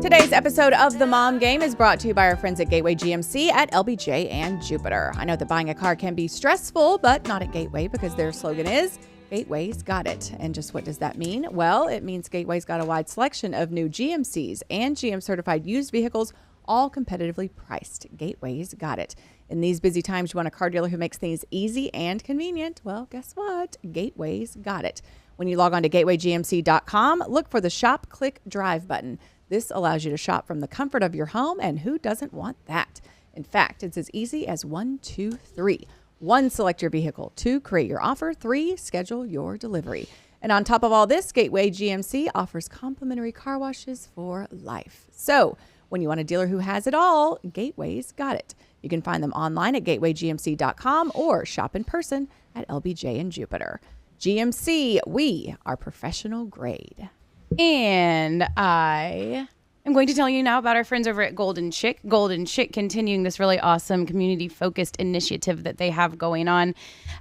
Today's episode of The Mom Game is brought to you by our friends at Gateway GMC at LBJ and Jupiter. I know that buying a car can be stressful, but not at Gateway because their slogan is, Gateway's got it. And just what does that mean? Well, it means Gateway's got a wide selection of new GMCs and GM-certified used vehicles, all competitively priced. Gateway's got it. In these busy times, you want a car dealer who makes things easy and convenient. Well, guess what? Gateway's got it. When you log on to gatewaygmc.com, look for the Shop, Click, Drive button. This allows you to shop from the comfort of your home, and who doesn't want that? In fact, it's as easy as 1, 2, 3. 1, select your vehicle. 2, create your offer. 3, schedule your delivery. And on top of all this, Gateway GMC offers complimentary car washes for life. So when you want a dealer who has it all, Gateway's got it. You can find them online at gatewaygmc.com or shop in person at LBJ and Jupiter. GMC, we are professional grade. And I am going to tell you now about our friends over at Golden Chick. Golden Chick continuing this really awesome community-focused initiative that they have going on.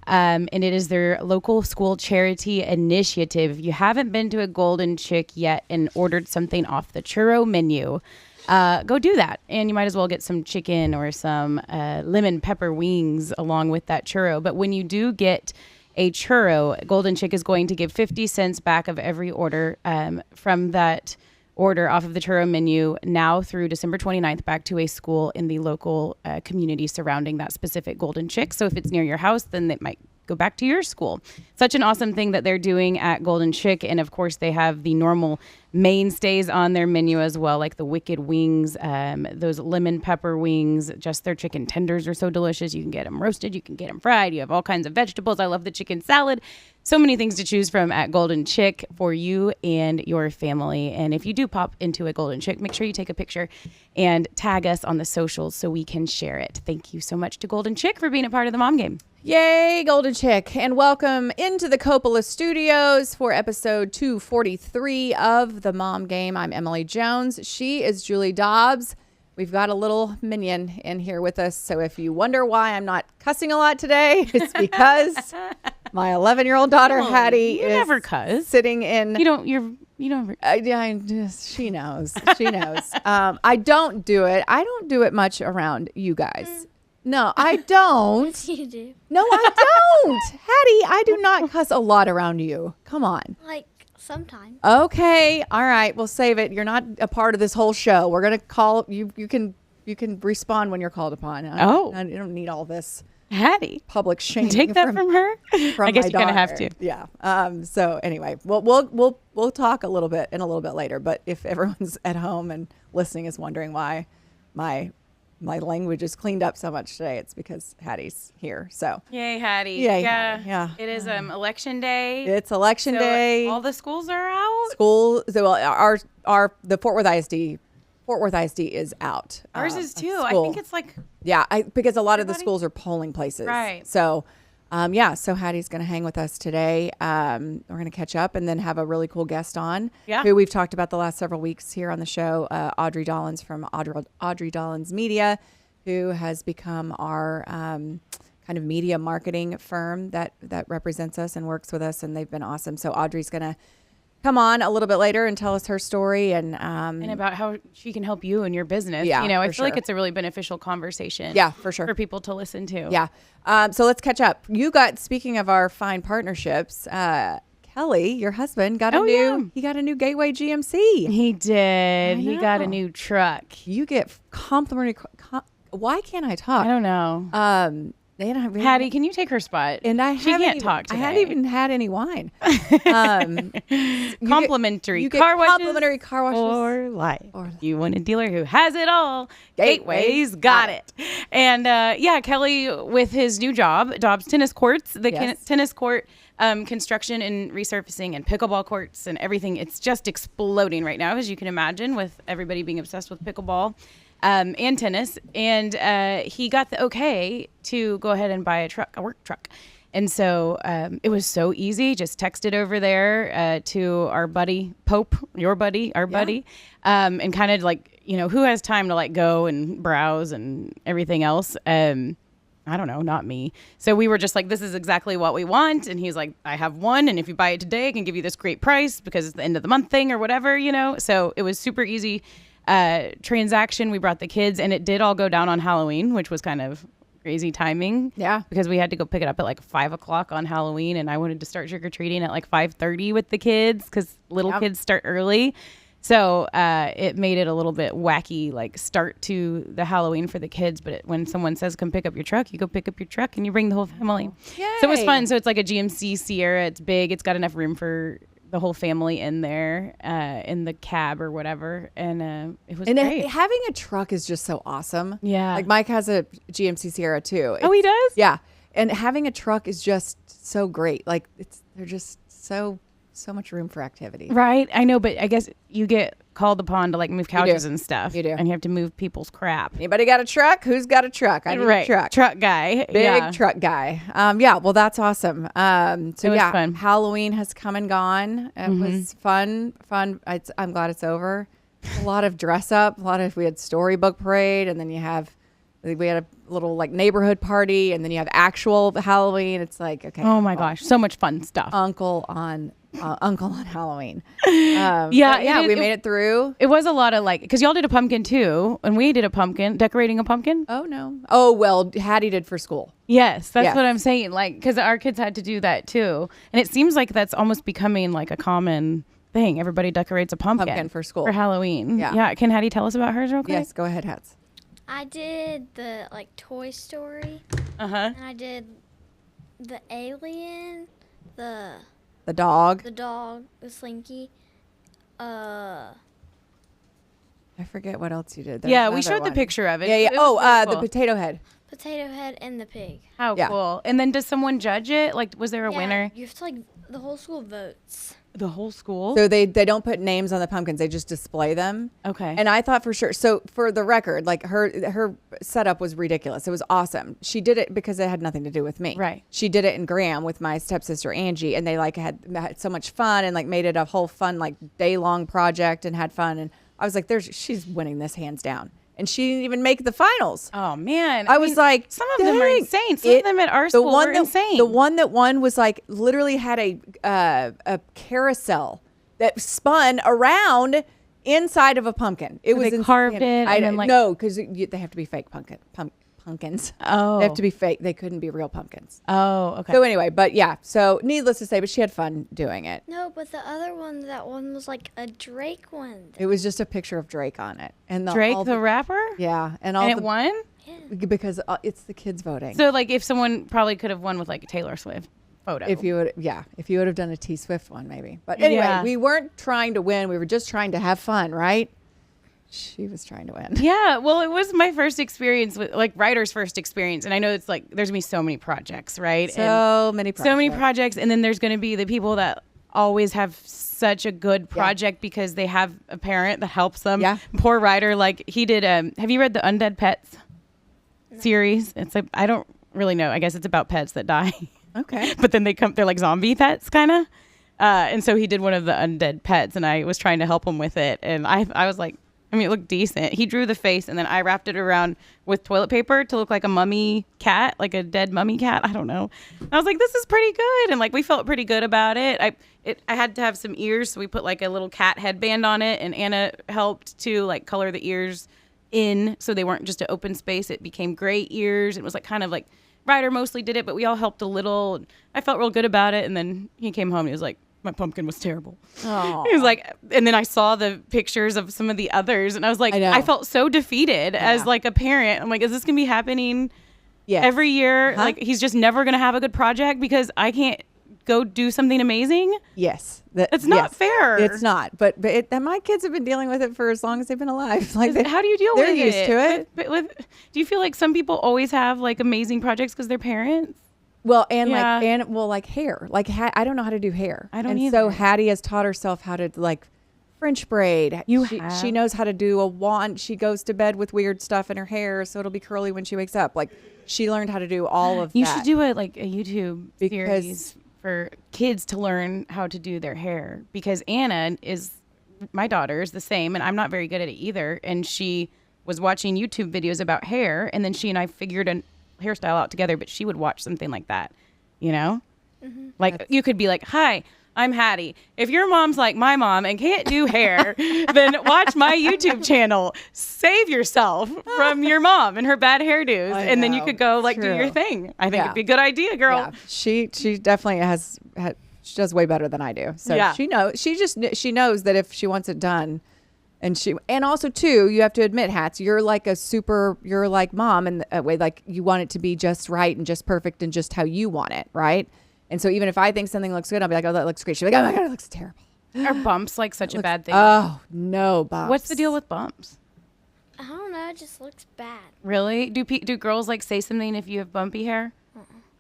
And it is their local school charity initiative. If you haven't been to a Golden Chick yet and ordered something off the churro menu, go do that. And you might as well get some chicken or some lemon pepper wings along with that churro. But when you do get a churro, Golden Chick is going to give 50 cents back of every order from that order off of the churro menu now through December 29th back to a school in the local community surrounding that specific Golden Chick. So if it's near your house, then it might go back to your school. Such an awesome thing that they're doing at Golden Chick. And of course, they have the normal mainstays on their menu as well, like the Wicked Wings, those lemon pepper wings. Just their chicken tenders are so delicious. You can get them roasted, you can get them fried. You have all kinds of vegetables. I love the chicken salad. So many things to choose from at Golden Chick for you and your family. And if you do pop into a Golden Chick, make sure you take a picture and tag us on the socials so we can share it. Thank you so much to Golden Chick for being a part of the Mom Game. Yay, Golden Chick, and welcome into the Coppola Studios for episode 243 of The Mom Game. I'm Emily Jones. She is Julie Dobbs. We've got a little minion in here with us, so if you wonder why I'm not cussing a lot today, it's because my 11-year-old daughter, Hattie, is never cuss. Sitting in... You don't... She knows. She knows. I don't do it. I don't do it much around you guys. No, I don't. You do. No, I don't. Hattie, I do not cuss a lot around you. Come on. Like, sometimes. Okay. All right. We'll save it. You're not a part of this whole show. We're going to call you. You can respond when you're called upon. I don't need all this. Hattie. Public shaming. Take that from her? From I guess my you're going to have daughter. to. Yeah. So anyway, we'll talk a little bit later. But if everyone's at home and listening is wondering why my language is cleaned up so much today, it's because Hattie's here. So yay, Hattie. Yay, yeah. Hattie. Yeah. It is election day. It's election day. All the schools are out. The Fort Worth ISD is out. Ours is too. I think it's like because a lot of the schools are polling places. Right. So so Hattie's going to hang with us today. We're going to catch up and then have a really cool guest on who we've talked about the last several weeks here on the show, Audrie Dollins from Audrie Dollins Media, who has become our kind of media marketing firm that represents us and works with us, and they've been awesome. So Audrie's going to come on a little bit later and tell us her story and about how she can help you in your business. Yeah, I feel like it's a really beneficial conversation. Yeah, for sure. For people to listen to. Yeah. So let's catch up. Speaking of our fine partnerships, Kelly, your husband, got a new Gateway GMC. He did. He got a new truck. You get complimentary. Why can't I talk? I don't know. Hattie, can you take her spot? And she can't talk today. I hadn't even had any wine. Complimentary car washes for life. You want a dealer who has it all. Gateway's got it. And Kelly with his new job, Dobbs Tennis Courts, tennis court construction and resurfacing and pickleball courts and everything. It's just exploding right now, as you can imagine, with everybody being obsessed with pickleball. And tennis, and he got the okay to go ahead and buy a work truck. And so it was so easy. Just texted over there to our buddy, Pope, your buddy, our buddy, and kind of like, who has time to like go and browse and everything else. I don't know, not me. So we were just like, this is exactly what we want. And he's like, I have one. And if you buy it today, I can give you this great price because it's the end of the month thing or whatever, So it was super easy. transaction. We brought the kids, and it did all go down on Halloween, which was kind of crazy timing. Yeah. Because we had to go pick it up at like 5 o'clock on Halloween, and I wanted to start trick-or-treating at like 5:30 with the kids because little kids start early. So it made it a little bit wacky, like start to the Halloween for the kids. But when someone says, come pick up your truck, you go pick up your truck and you bring the whole family. Yay. So it was fun. So it's like a GMC Sierra. It's big. It's got enough room for the whole family in there, in the cab or whatever. And it was great. Having a truck is just so awesome. Yeah. Like Mike has a GMC Sierra too. Oh, he does? Yeah. And having a truck is just so great. Like they're just so much room for activity. Right. I know, but I guess you get called upon to like move couches and stuff. You do. And you have to move people's crap. Anybody got a truck? Who's got a truck? I need a truck. Truck guy. Big truck guy. Yeah, well, that's awesome. So was fun. Halloween has come and gone. It was fun. I'm glad it's over. A lot of dress up. We had storybook parade, and then we had a little like neighborhood party, and then you have actual Halloween. It's like, okay. Oh my gosh, so much fun stuff. Uncle on Halloween. We made it through. It was a lot of like, because y'all did a pumpkin too, and we did a pumpkin, decorating a pumpkin. Oh no. Oh well, Hattie did for school. Yes, that's what I'm saying. Like, because our kids had to do that too, and it seems like that's almost becoming like a common thing. Everybody decorates a pumpkin for school for Halloween. Yeah. Can Hattie tell us about hers real quick? Yes, go ahead, Hats. I did the like Toy Story. And I did the alien, the dog, the Slinky. I forget what else you did. We showed the picture of it. Yeah. It was really cool. The potato head. Potato Head and the pig. How cool. And then does someone judge it? Like, was there a winner? You have to like the whole school votes. The whole school? So they don't put names on the pumpkins. They just display them. Okay. And I thought for sure. So for the record, like her setup was ridiculous. It was awesome. She did it because it had nothing to do with me. Right. She did it in Graham with my stepsister Angie, and they like had so much fun and like made it a whole fun like day long project and had fun. And I was like, she's winning this hands down. And she didn't even make the finals. Oh man! I was like, some of them are insane. Some of them at our school were insane. The one that won was like literally had a carousel that spun around inside of a pumpkin. It was they carved it. I don't know because they have to be fake pumpkins. Oh, they have to be fake. They couldn't be real pumpkins. Oh, okay. So anyway, but yeah. So needless to say, but she had fun doing it. No, but the other one, that one was like a Drake one. It was just a picture of Drake on it, and Drake the rapper. Yeah, and it won. Yeah. Because it's the kids voting. So like, if someone probably could have won with like a Taylor Swift photo. If you would have done a T Swift one, maybe. But anyway, we weren't trying to win. We were just trying to have fun, right? She was trying to win. Yeah, well, it was my first experience with like writer's first experience, and I know it's like there's gonna be so many projects, right? So many projects, and then there's gonna be the people that always have such a good project because they have a parent that helps them. Yeah. Poor writer, like he did. Have you read the Undead Pets series? It's like I don't really know. I guess it's about pets that die. Okay. But then they're like zombie pets, kind of. And so he did one of the undead pets, and I was trying to help him with it, and I was like. I mean, it looked decent. He drew the face, and then I wrapped it around with toilet paper to look like a mummy cat, like a dead mummy cat. I don't know. I was like, this is pretty good. And like, we felt pretty good about it. I had to have some ears, so we put like a little cat headband on it, and Anna helped to like color the ears in so they weren't just an open space. It became gray ears. It was like kind of like Ryder mostly did it, but we all helped a little. I felt real good about it. And then he came home and he was like, my pumpkin was terrible. Aww. He was like, and then I saw the pictures of some of the others, and I was like, I felt so defeated as like a parent. I'm like, is this gonna be happening every year? Like, he's just never gonna have a good project because I can't go do something amazing. Yes, it's not fair. It's not. But my kids have been dealing with it for as long as they've been alive. Like, how do you deal with it? They're used to it. Do you feel like some people always have like amazing projects because they're parents? Well, like hair. Like I don't know how to do hair. I don't either. So Hattie has taught herself how to like French braid. She knows how to do a wand. She goes to bed with weird stuff in her hair, so it'll be curly when she wakes up. Like she learned how to do all of that. You should do a YouTube series for kids to learn how to do their hair, because Anna my daughter is the same, and I'm not very good at it either. And she was watching YouTube videos about hair, and then she and I figured a hairstyle out together, but she would watch something like that, you know? Mm-hmm. Like you could be like, hi, I'm Hattie. If your mom's like my mom and can't do hair, then watch my YouTube channel. Save yourself from your mom and her bad hairdos, and then you could go like do your thing. I think it'd be a good idea, girl. Yeah. She definitely has she does way better than I do. So she knows. She knows that if she wants it done, and also too, you have to admit, Hats, you're like mom in a way, like you want it to be just right and just perfect and just how you want it, right? And so even if I think something looks good, I'll be like, oh, that looks great. She'll be like, oh my God, it looks terrible. Are bumps like such a bad thing? Oh, no bumps. What's the deal with bumps? I don't know. It just looks bad. Really? Do girls like say something if you have bumpy hair?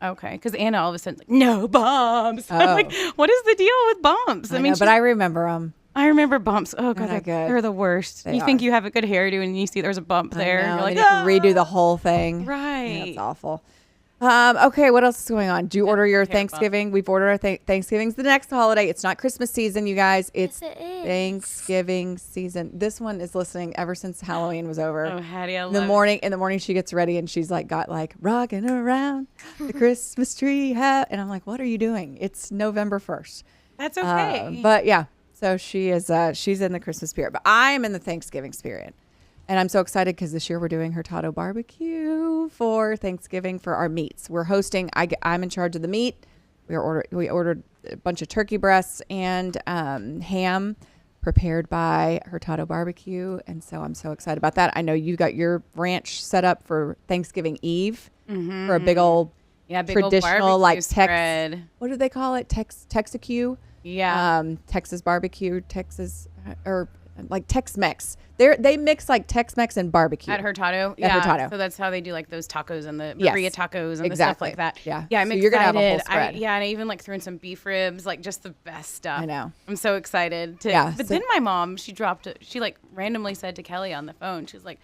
Okay, because Anna all of a sudden like, no bumps. I'm like, what is the deal with bumps? I mean, but I remember them. I remember bumps. Oh God, they're the worst. They think you have a good hairdo and you see there's a bump there. And you're like, you have to redo the whole thing. Right. That's awful. Okay, what else is going on? Do you order your Thanksgiving? We've ordered our Thanksgiving's the next holiday. It's not Christmas season, you guys. It's Thanksgiving season. This one is listening ever since Halloween was over. Oh, Hattie, I love it. In the morning, she gets ready and she's like, got like rocking around the Christmas tree hat. And I'm like, what are you doing? It's November 1st. That's okay. But yeah, so she is, she's in the Christmas spirit, but I'm in the Thanksgiving spirit. And I'm so excited because this year we're doing Hurtado barbecue for Thanksgiving for our meats. We're hosting. I'm in charge of the meat. We ordered a bunch of turkey breasts and ham prepared by Hurtado Barbecue, and so I'm so excited about that. I know you got your ranch set up for Thanksgiving Eve for a big old traditional old like spread. What do they call it? Texacue. Yeah. Texas barbecue, or like Tex-Mex. They mix like Tex-Mex and barbecue. At Hurtado? Yeah. Hurtado. So that's how they do like those tacos and the burrito tacos and the stuff like that. Yeah. Yeah, I'm excited. You're going to have a whole spread. And I even like threw in some beef ribs, like just the best stuff. I know. I'm so excited. But then my mom, she like randomly said to Kelly on the phone, she was like,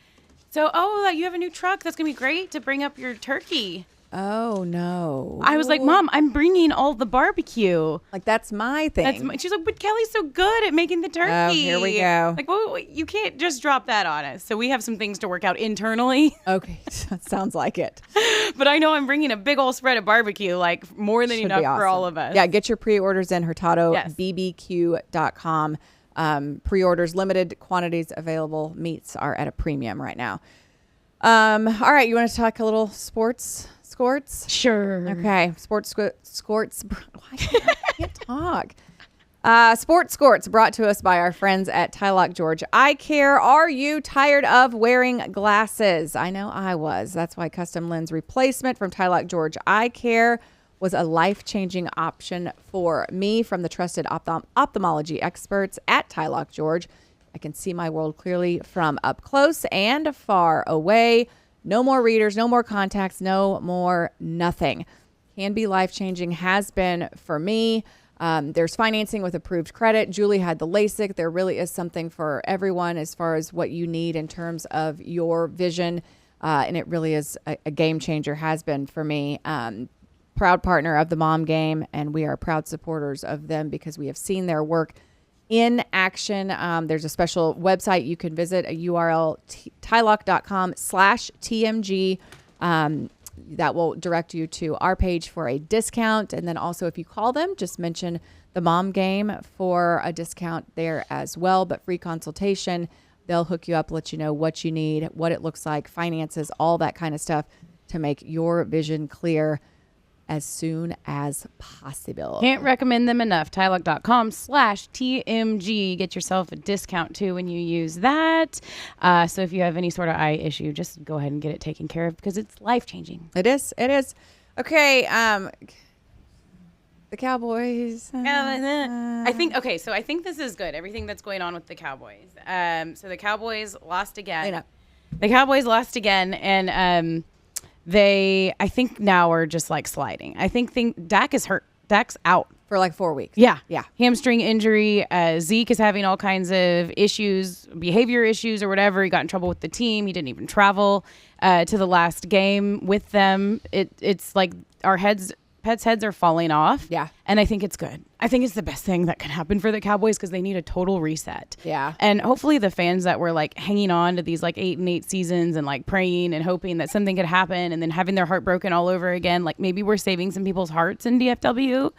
so, you have a new truck. That's going to be great to bring up your turkey. Oh, no. I was like, Mom, I'm bringing all the barbecue. Like, that's my thing. She's like, but Kelly's so good at making the turkey. Oh, here we go. Like, well, you can't just drop that on us. So we have some things to work out internally. Okay. That sounds like it. But I know I'm bringing a big old spread of barbecue, like more than enough for all of us. Yeah, get your pre-orders in HurtadoBBQ.com. Pre-orders, limited quantities available. Meats are at a premium right now. All right, you want to talk a little sports? Sure. Okay. Sports. Why I can't talk. Sports Scorts brought to us by our friends at Tylock George Eyecare. Are you tired of wearing glasses? I know I was. That's why custom lens replacement from Tylock George Eyecare was a life-changing option for me from the trusted ophthalmology experts at Tylock George. I can see my world clearly from up close and far away. No more readers, no more contacts, no more nothing. Can be life-changing, has been for me. There's financing with approved credit. Julie had the LASIK. There really is something for everyone as far as what you need in terms of your vision. And it really is a game changer, has been for me. Proud partner of the Mom Game, and we are proud supporters of them because we have seen their work in action. There's a special website you can visit, a URL, tylock.com/TMG. That will direct you to our page for a discount. And then also if you call them, just mention the Mom Game for a discount there as well. But free consultation, they'll hook you up, let you know what you need, what it looks like, finances, all that kind of stuff to make your vision clear as soon as possible. Can't recommend them enough. Tylock.com/TMG. Get yourself a discount too when you use that. So if you have any sort of eye issue, just go ahead and get it taken care of because it's life-changing. It is. Okay. The Cowboys. I think this is good. Everything that's going on with the Cowboys. So the Cowboys lost again. And they, I think now are just like sliding. I think Dak is hurt. Dak's out for like 4 weeks. Yeah. Hamstring injury. Zeke is having all kinds of issues, behavior issues or whatever. He got in trouble with the team. He didn't even travel to the last game with them. It's like our heads pets' heads are falling off. Yeah. And I think it's good. I think it's the best thing that can happen for the Cowboys because they need a total reset. Yeah. And hopefully the fans that were like hanging on to these like 8-8 seasons and like praying and hoping that something could happen and then having their heart broken all over again, like maybe we're saving some people's hearts in DFW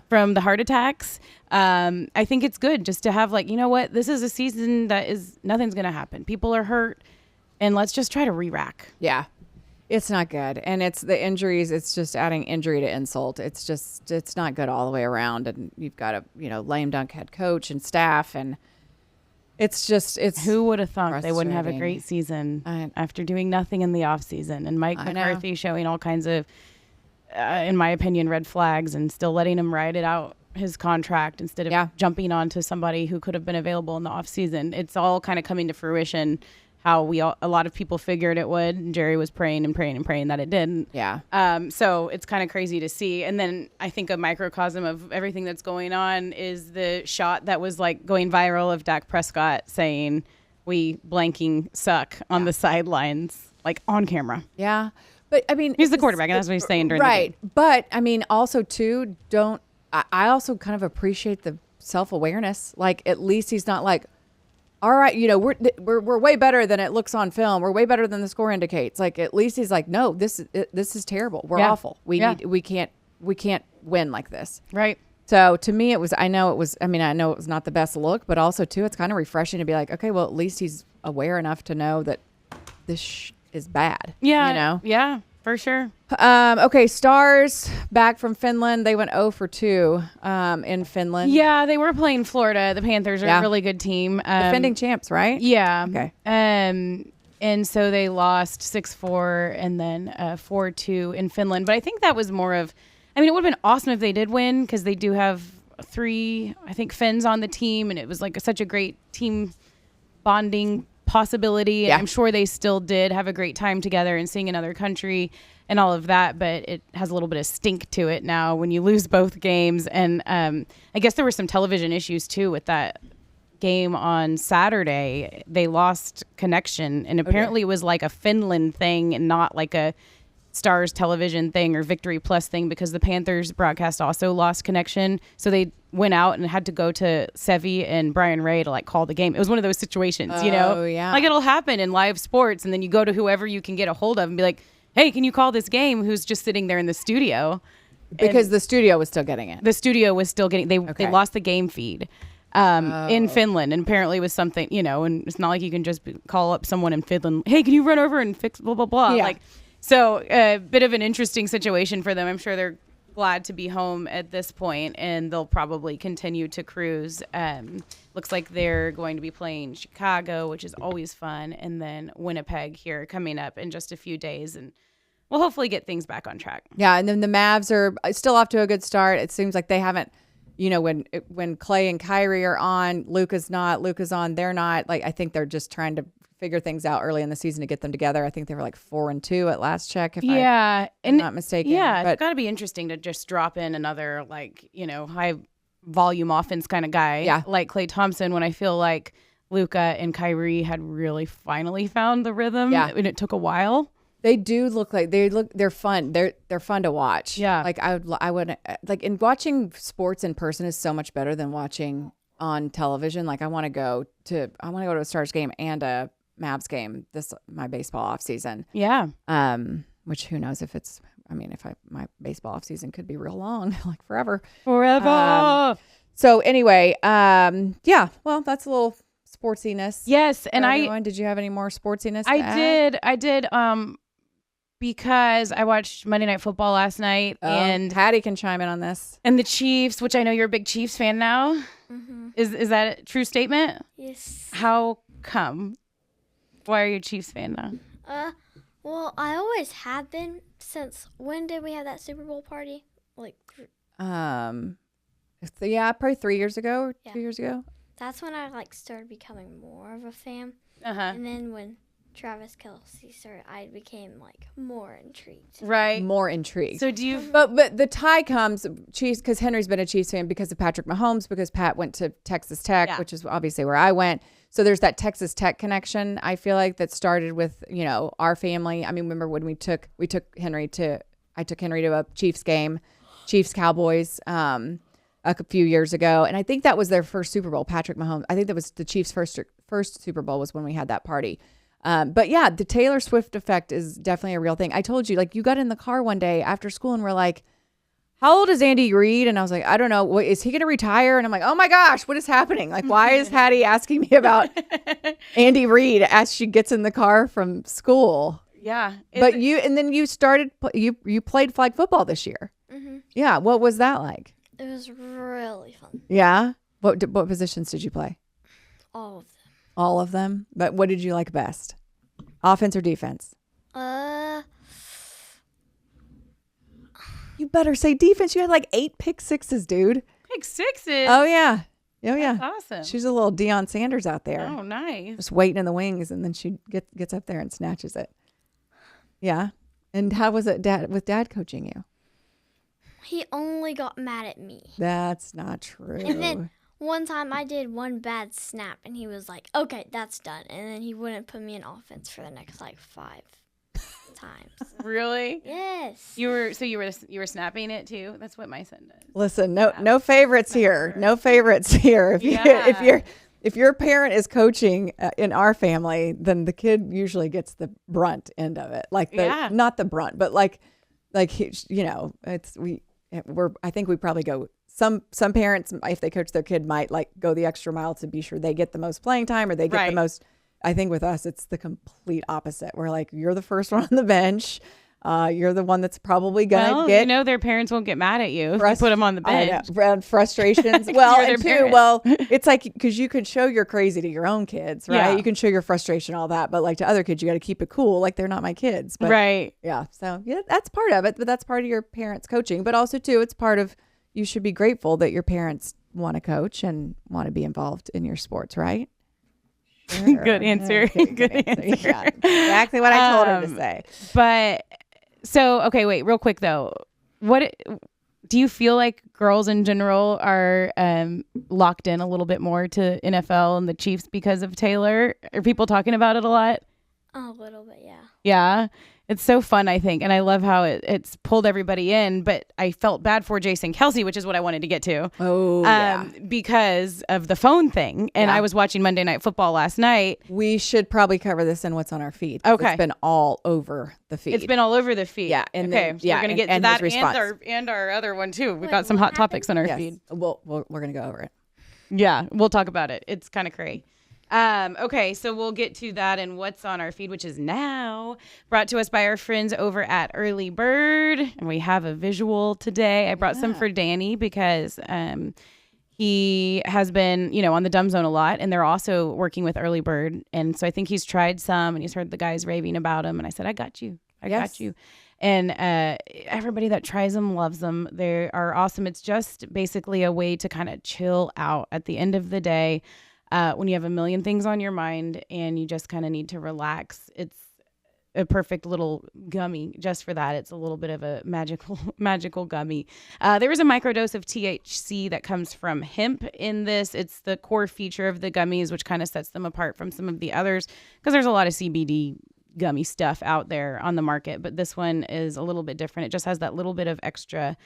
from the heart attacks. I think it's good just to have like, you know what, this is a season that is nothing's going to happen. People are hurt and let's just try to re-rack. Yeah. It's not good. And it's the injuries. It's just adding injury to insult. It's not good all the way around. And you've got a, lame dunk head coach and staff. And it's who would have thought they wouldn't have a frustrating. great season after doing nothing in the off season and Mike McCarthy showing all kinds of, in my opinion, red flags and still letting him ride it out his contract instead of jumping onto somebody who could have been available in the off season. It's all kind of coming to fruition. How a lot of people figured it would. And Jerry was praying and praying and praying that it didn't. Yeah. So it's kind of crazy to see. And then I think a microcosm of everything that's going on is the shot that was like going viral of Dak Prescott saying, "We blanking suck" on the sidelines, like on camera. Yeah. But I mean, he's the quarterback, and that's what he's saying during the game. But I mean, also too, I also kind of appreciate the self-awareness. Like at least he's not like, all right, we're way better than it looks on film. We're way better than the score indicates. Like at least he's like, no, this is terrible. We're awful. We can't win like this. Right. So to me, I know it was not the best look, but also too, it's kind of refreshing to be like, okay, well at least he's aware enough to know that this is bad. Yeah. Yeah, for sure. Okay, Stars back from Finland. They went 0 for 2 in Finland. Yeah, they were playing Florida. The Panthers are a really good team. Defending champs, right? Yeah. Okay. And so they lost 6-4 and then 4-2 in Finland. But I think that was more of, it would have been awesome if they did win because they do have 3, I think, Finns on the team. And it was like such a great team bonding possibility. And I'm sure they still did have a great time together and seeing another country and all of that, but it has a little bit of stink to it now when you lose both games. And I guess there were some television issues too with that game on Saturday. They lost connection, and apparently it was like a Finland thing and not like a Stars television thing or Victory Plus thing because the Panthers broadcast also lost connection. So they went out and had to go to Sevi and Brian Ray to like call the game. It was one of those situations, Oh, yeah. Like it'll happen in live sports, and then you go to whoever you can get a hold of and be like, hey, can you call this game? Who's just sitting there in the studio. Because the studio was still getting it. The studio was still getting, they lost the game feed in Finland. And apparently it was something, and it's not like you can just call up someone in Finland. Hey, can you run over and fix blah, blah, blah. Yeah. So a bit of an interesting situation for them. I'm sure they're glad to be home at this point, and they'll probably continue to cruise. Looks like they're going to be playing Chicago, which is always fun, and then Winnipeg here coming up in just a few days, and we'll hopefully get things back on track. Yeah, and then the Mavs are still off to a good start. It seems like they haven't, when Clay and Kyrie are on, Luka's on, they're not. Like I think they're just trying to figure things out early in the season to get them together. I think they were like 4-2 at last check, if I'm not mistaken. Yeah, but it's got to be interesting to just drop in another high volume offense kind of guy, like Klay Thompson. When I feel like Luka and Kyrie had really finally found the rhythm, and it took a while. They do look like they're fun. They're fun to watch. Yeah, like I would like in watching sports in person is so much better than watching on television. Like I want to go to a Stars game and a Mavs game my baseball off season. Yeah. Which who knows if it's, my baseball off season could be real long, like forever. So anyway, well, that's a little sportsiness. Yes. And did you have any more sportsiness? I did. Because I watched Monday Night Football last night, and Hattie can chime in on this. And the Chiefs, which I know you're a big Chiefs fan now. Mm-hmm. Is that a true statement? Yes. How come? Why are you a Chiefs fan now? Well, I always have been since when did we have that Super Bowl party? Probably 3 years ago or 2 years ago. That's when I started becoming more of a fan. Uh-huh. And then when Travis Kelce started, I became more intrigued. Right. More intrigued. So do you? But the tie comes Chiefs because Henry's been a Chiefs fan because of Patrick Mahomes, because Pat went to Texas Tech, which is obviously where I went. So there's that Texas Tech connection. I feel like that started with our family. Remember when I took Henry to a Chiefs game. Chiefs Cowboys a few years ago, and I think that was their first Super Bowl. Patrick Mahomes. I think that was the Chiefs' first Super Bowl was when we had that party. But yeah, the Taylor Swift effect is definitely a real thing. I told you, like, you got in the car one day after school and we're like, how old is Andy Reid? And I was like, I don't know. What, is he going to retire? And I'm like, oh my gosh, what is happening? Like, why is Hattie asking me about Andy Reid as she gets in the car from school? Yeah. But then you started, you played flag football this year. Mm-hmm. Yeah. What was that like? It was really fun. Yeah. What positions did you play? All of them. All of them. But what did you like best? Offense or defense? You better say defense. You had like 8 pick sixes, dude. Pick sixes? Oh, yeah. Oh, yeah. That's awesome. She's a little Deion Sanders out there. Oh, nice. Just waiting in the wings, and then she gets up there and snatches it. Yeah. And how was it with dad coaching you? He only got mad at me. That's not true. And then one time I did one bad snap, and he was like, okay, that's done. And then he wouldn't put me in offense for the next, 5 times. Really? Yes. You were snapping it too? That's what my son does. Listen, no favorites here. No favorites here. If your parent is coaching in our family, then the kid usually gets the brunt end of it. Like not the brunt, but like I think we probably go. Some parents, if they coach their kid, might like go the extra mile to be sure they get the most playing time or they get the most. I think with us, it's the complete opposite. We're like, you're the first one on the bench. You're the one that's probably going to get. Their parents won't get mad at you if you put them on the bench. Frustrations. It's like, because you can show you're crazy to your own kids, right? Yeah. You can show your frustration, all that. But like to other kids, you got to keep it cool. Like they're not my kids. But, right. Yeah. So yeah, that's part of it. But that's part of your parents coaching. But also too, it's part of, you should be grateful that your parents want to coach and want to be involved in your sports, right? Sure. Good answer. Good answer. Yeah, exactly what I told her to say. But so, okay, wait, real quick though. What do you feel like girls in general are locked in a little bit more to NFL and the Chiefs because of Taylor? Are people talking about it a lot? A little bit, yeah. Yeah. It's so fun, I think. And I love how it's pulled everybody in. But I felt bad for Jason Kelce, which is what I wanted to get to. Oh, yeah. Because of the phone thing. And I was watching Monday Night Football last night. We should probably cover this in what's on our feed. Okay. It's been all over the feed. It's been all over the feed. Yeah. And we're going to get to that and our other one, too. We've got some hot topics on our feed. We're going to go over it. Yeah. We'll talk about it. It's kind of crazy. Okay, so we'll get to that and what's on our feed, which is now brought to us by our friends over at Early Bird. And we have a visual today. I brought some for Danny because he has been, on the Dumb Zone a lot, and they're also working with Early Bird. And so I think he's tried some, and he's heard the guys raving about them. And I said, I got you. I got you. And everybody that tries them loves them. They are awesome. It's just basically a way to kind of chill out at the end of the day. When you have a million things on your mind and you just kind of need to relax, it's a perfect little gummy just for that. It's a little bit of a magical gummy. There is a microdose of THC that comes from hemp in this. It's the core feature of the gummies, which kind of sets them apart from some of the others because there's a lot of CBD gummy stuff out there on the market. But this one is a little bit different. It just has that little bit of extra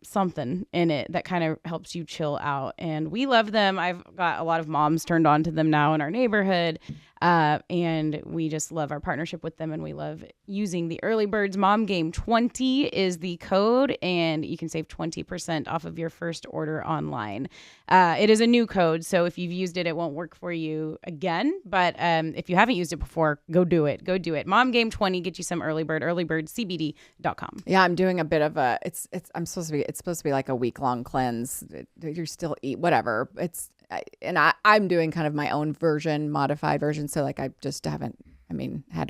something in it that kind of helps you chill out. And we love them. I've got a lot of moms turned on to them now in our neighborhood. And we just love our partnership with them. And we love using the Early Birds Mom Game 20 is the code. And you can save 20% off of your first order online. It is a new code. So if you've used it, it won't work for you again. But if you haven't used it before, go do it. Go do it. Mom Game 20, get you some Early Bird, earlybirdcbd.com. Yeah, I'm doing a bit of a, it's supposed to be like a week-long cleanse. You still eat whatever. I'm doing kind of my own version, modified version. So like I just had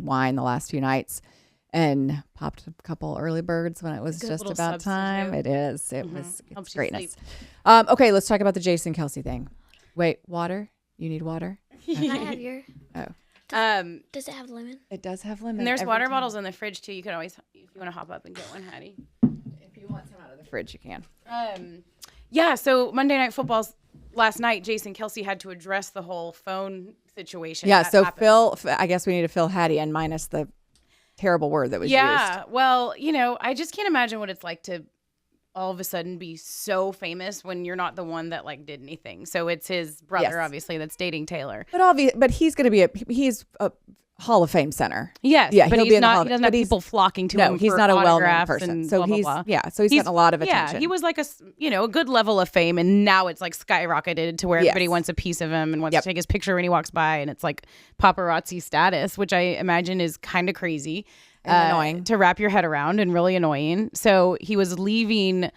wine the last few nights and popped a couple Early Birds when it was just about time. It is. It's greatness. Okay, let's talk about the Jason Kelce thing. Wait, water? You need water? Can I have your? Oh. Does it have lemon? It does have lemon. And there's water bottles in the fridge too. You could always, if you want to hop up and get one, Hattie. If you want some out of the fridge, you can. Yeah. So Monday Night Football's last night, Jason Kelce had to address the whole phone situation. Yeah. So happened. I guess we need to fill Hattie in minus the terrible word that was used. Yeah. Well, I just can't imagine what it's like to all of a sudden be so famous when you're not the one that like did anything. So it's his brother, Yes. obviously, that's dating Taylor. But he's going to be he's a Hall of Fame center. Yes, Yeah, but he'll he's be in the Hall not. of- He doesn't but have he's- people flocking to No, him. he's for not a well-known autographs person. and So blah, blah, he's blah. so he's gotten a lot of attention. Yeah, he was like a a good level of fame, and now it's like skyrocketed to where everybody wants a piece of him and wants to take his picture when he walks by, and it's like paparazzi status, which I imagine is kind of crazy And annoying to wrap your head around and really annoying. So he was leaving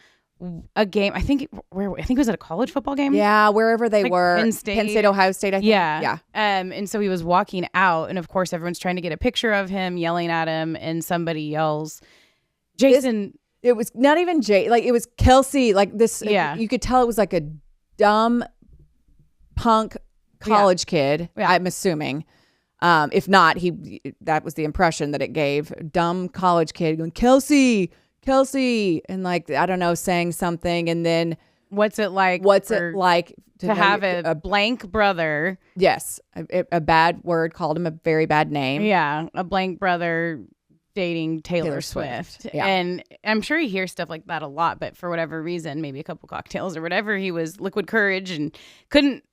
a game. I think it was at a college football game. Yeah, wherever they were, Penn State, Ohio State. I think. Yeah. And so he was walking out, and of course everyone's trying to get a picture of him, yelling at him, and somebody yells, "Jason!" It was not even Jay. Like it was Kelsey. Like this. Yeah. You could tell it was like a dumb punk college kid. Yeah. I'm assuming. If not, that was the impression that it gave. Dumb college kid going, Kelsey, and like, I don't know, saying something. And then What's it like to know have a blank brother? Yes. A bad word, called him a very bad name. Yeah, a blank brother dating Taylor Swift. Yeah. And I'm sure he hears stuff like that a lot, but for whatever reason, maybe a couple cocktails or whatever, he was liquid courage and couldn't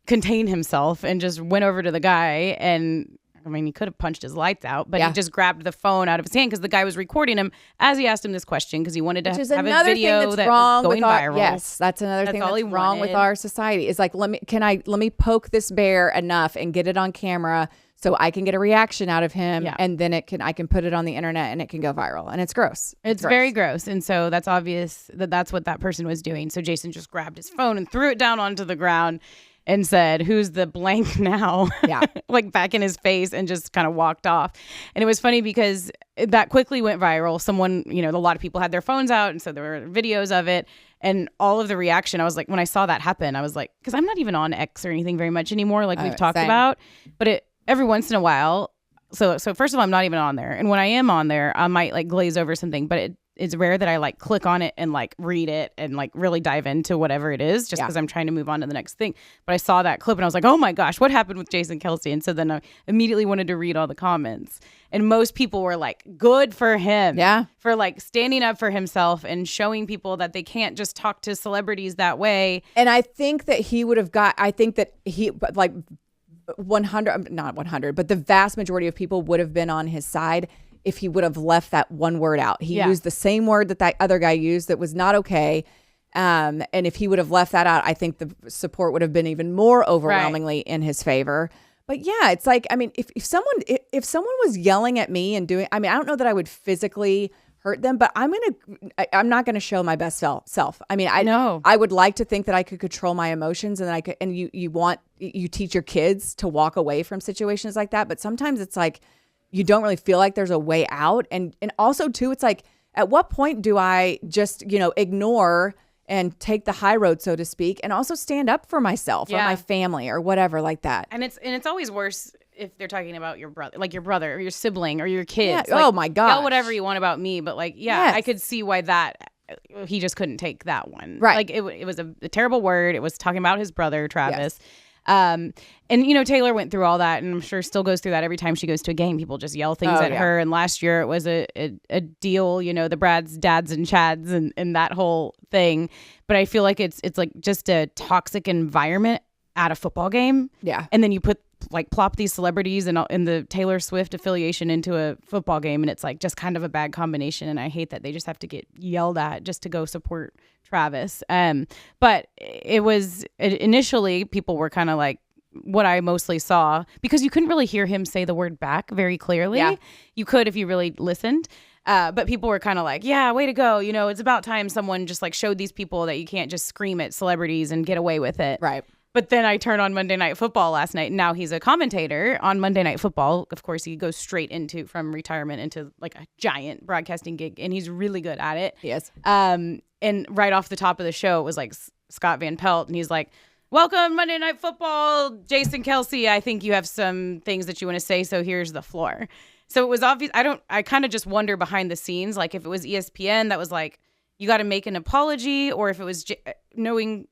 contain himself and just went over to the guy. And I mean, he could have punched his lights out, but he just grabbed the phone out of his hand because the guy was recording him as he asked him this question because he wanted to have a video that was going viral. Yes, that's another thing all that's he wrong with wanted. our society. Is like, let me poke this bear enough and get it on camera so I can get a reaction out of him, and then I can put it on the internet and it can go viral. And it's gross. It's very gross. And so that's obvious that's what that person was doing. So Jason just grabbed his phone and threw it down onto the ground and said, "Who's the blank now?" Yeah. Like back in his face, and just kind of walked off. And it was funny because that quickly went viral. Someone, a lot of people had their phones out, and so there were videos of it. And all of the reaction, I was like, when I saw that happen, I was like, because I'm not even on X or anything very much anymore, like we've talked about. But every once in a while, so first of all, I'm not even on there. And when I am on there, I might like glaze over something, but it's rare that I like click on it and like read it and like really dive into whatever it is just because I'm trying to move on to the next thing. But I saw that clip and I was like, oh my gosh, what happened with Jason Kelsey? And so then I immediately wanted to read all the comments. And most people were like, good for him. Yeah. For like standing up for himself and showing people that they can't just talk to celebrities that way. And I think that but like 100, not 100, but the vast majority of people would have been on his side if he would have left that one word out. He used the same word that other guy used that was not okay. And if he would have left that out, I think the support would have been even more overwhelmingly in his favor. But yeah, it's like, I mean, if someone was yelling at me and I don't know that I would physically hurt them, but I'm not going to show my best self. I mean, I would like to think that I could control my emotions, and you teach your kids to walk away from situations like that. But sometimes it's like, you don't really feel like there's a way out. And also too, it's like, at what point do I just, ignore and take the high road, so to speak, and also stand up for myself or my family or whatever like that. And it's always worse if they're talking about your brother or your sibling or your kids. Yeah. Like, oh my God. Yell whatever you want about me, but like, I could see why he just couldn't take that one. Right. Like it was a terrible word. It was talking about his brother, Travis. Yes. And Taylor went through all that, and I'm sure still goes through that every time she goes to a game. People just yell things at her. And last year it was a deal, the Brads, Dads, and Chads, and that whole thing. But I feel like it's like just a toxic environment at a football game. Yeah. And then you plop these celebrities and the Taylor Swift affiliation into a football game, and it's like just kind of a bad combination. And I hate that they just have to get yelled at just to go support Travis. But it was initially people were kind of like what I mostly saw, because you couldn't really hear him say the word back very clearly. Yeah. You could if you really listened. But people were kind of like, yeah, way to go. It's about time someone just like showed these people that you can't just scream at celebrities and get away with it. Right. But then I turned on Monday Night Football last night, and now he's a commentator on Monday Night Football. Of course, he goes straight from retirement into like a giant broadcasting gig, and he's really good at it. Yes. And right off the top of the show, it was like Scott Van Pelt, and he's like, welcome Monday Night Football, Jason Kelsey. I think you have some things that you want to say, so here's the floor. So it was obvious. I kind of just wonder behind the scenes, like if it was ESPN that was like, you got to make an apology, or if it was knowing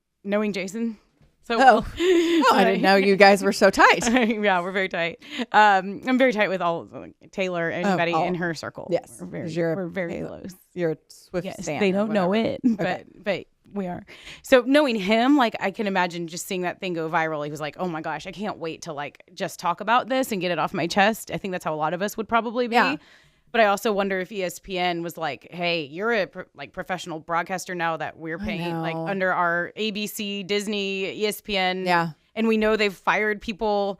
Jason. So I didn't know you guys were so tight. Yeah, we're very tight. I'm very tight with all Taylor, anybody in her circle. Yes, we're very close. You're a Swift Yes, fan. they don't know it, Okay. but we are. So knowing him, like I can imagine just seeing that thing go viral. He was like, "Oh my gosh, I can't wait to like just talk about this and get it off my chest." I think that's how a lot of us would probably be. Yeah. But I also wonder if ESPN was like, "Hey, you're a professional broadcaster now that we're paying like under our ABC, Disney, ESPN." Yeah. And we know they've fired people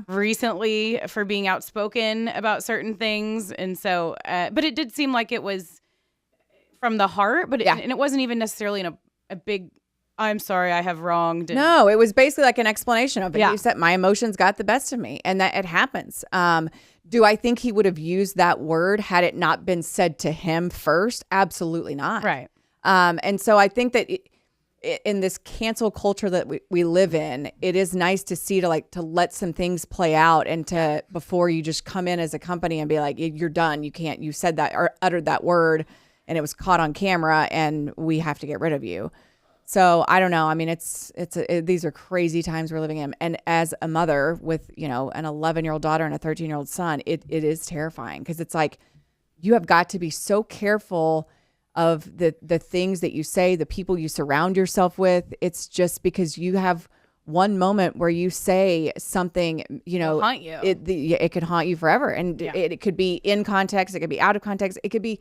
recently for being outspoken about certain things. And so, but it did seem like it was from the heart, but and it wasn't even necessarily in a big, I'm sorry, I have wronged. No, it was basically like an explanation of it. Yeah. You said my emotions got the best of me, and that it happens. Do I think he would have used that word had it not been said to him first? Absolutely not. Right. And so I think that in this cancel culture that we live in, it is nice to see to let some things play out and to before you just come in as a company and be like, you're done. You said that or uttered that word and it was caught on camera and we have to get rid of you. So I don't know. I mean, these are crazy times we're living in. And as a mother with, an 11-year-old daughter and a 13-year-old son, it is terrifying because it's like you have got to be so careful of the things that you say, the people you surround yourself with. It's just because you have one moment where you say something, It'll haunt you. It could haunt you forever. And it could be in context. It could be out of context. It could be,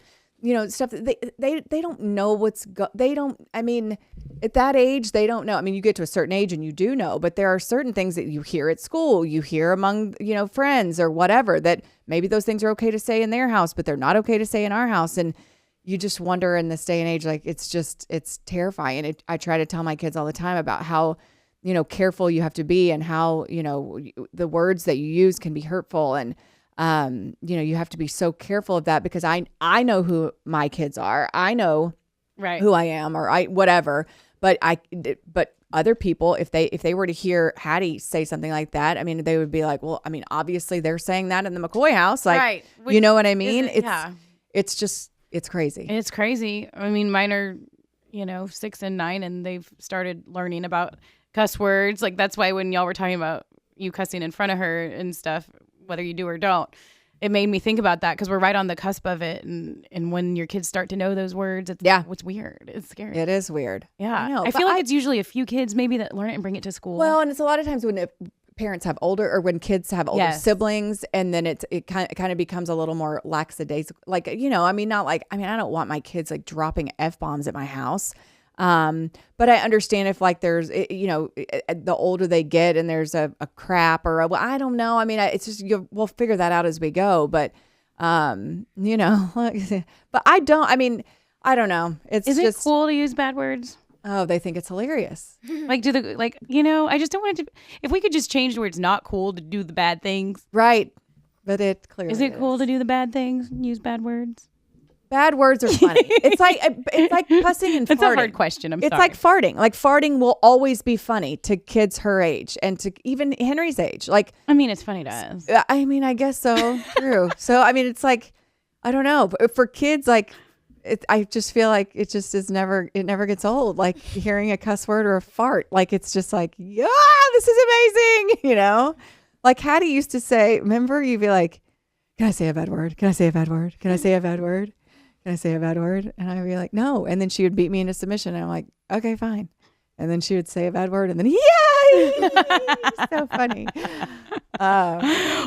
stuff that they don't know at that age, they don't know. I mean, you get to a certain age and you do know, but there are certain things that you hear at school, you hear among, friends or whatever, that maybe those things are okay to say in their house, but they're not okay to say in our house. And you just wonder in this day and age, like, it's terrifying. And I try to tell my kids all the time about how, careful you have to be and how, the words that you use can be hurtful. And, you have to be so careful of that because I know who my kids are. I know who I am or whatever. But other people, if they were to hear Hattie say something like that, I mean, they would be like, well, I mean, obviously they're saying that in the McCoy house. Like, right. You know what I mean? It's crazy. It's crazy. I mean, mine are, 6 and 9 and they've started learning about cuss words. Like that's why when y'all were talking about you cussing in front of her and stuff, whether you do or don't, it made me think about that because we're right on the cusp of it. And when your kids start to know those words, it's weird. It's scary. It is weird. Yeah. I feel like it's usually a few kids maybe that learn it and bring it to school. Well, and it's a lot of times when parents have older or when kids have older siblings and then it kind of becomes a little more lackadaisical. Like, I don't want my kids like dropping F-bombs at my house. But I understand if like there's, the older they get and there's a crap or I don't know. I mean, it's just, we'll figure that out as we go. But, but I don't know. Is it cool to use bad words? Oh, they think it's hilarious. I just don't want it to, if we could just change the words not cool to do the bad things. Right. But it clearly is. It cool to do the bad things and use bad words? Bad words are funny. It's like cussing and farting. That's a hard question. It's like farting. Like farting will always be funny to kids her age and to even Henry's age. Like, I mean, it's funny to us. I mean, I guess so. True. So, I mean, it's like, I don't know. But for kids, like, I just feel like it just is it never gets old. Like hearing a cuss word or a fart. Like, it's just like, yeah, this is amazing. Like Hattie used to say, remember, you'd be like, can I say a bad word? Can I say a bad word? Can I say a bad word? Can I say a bad word? And I'd be like, no. And then she would beat me into submission. And I'm like, okay, fine. And then she would say a bad word. And then, yay! So funny.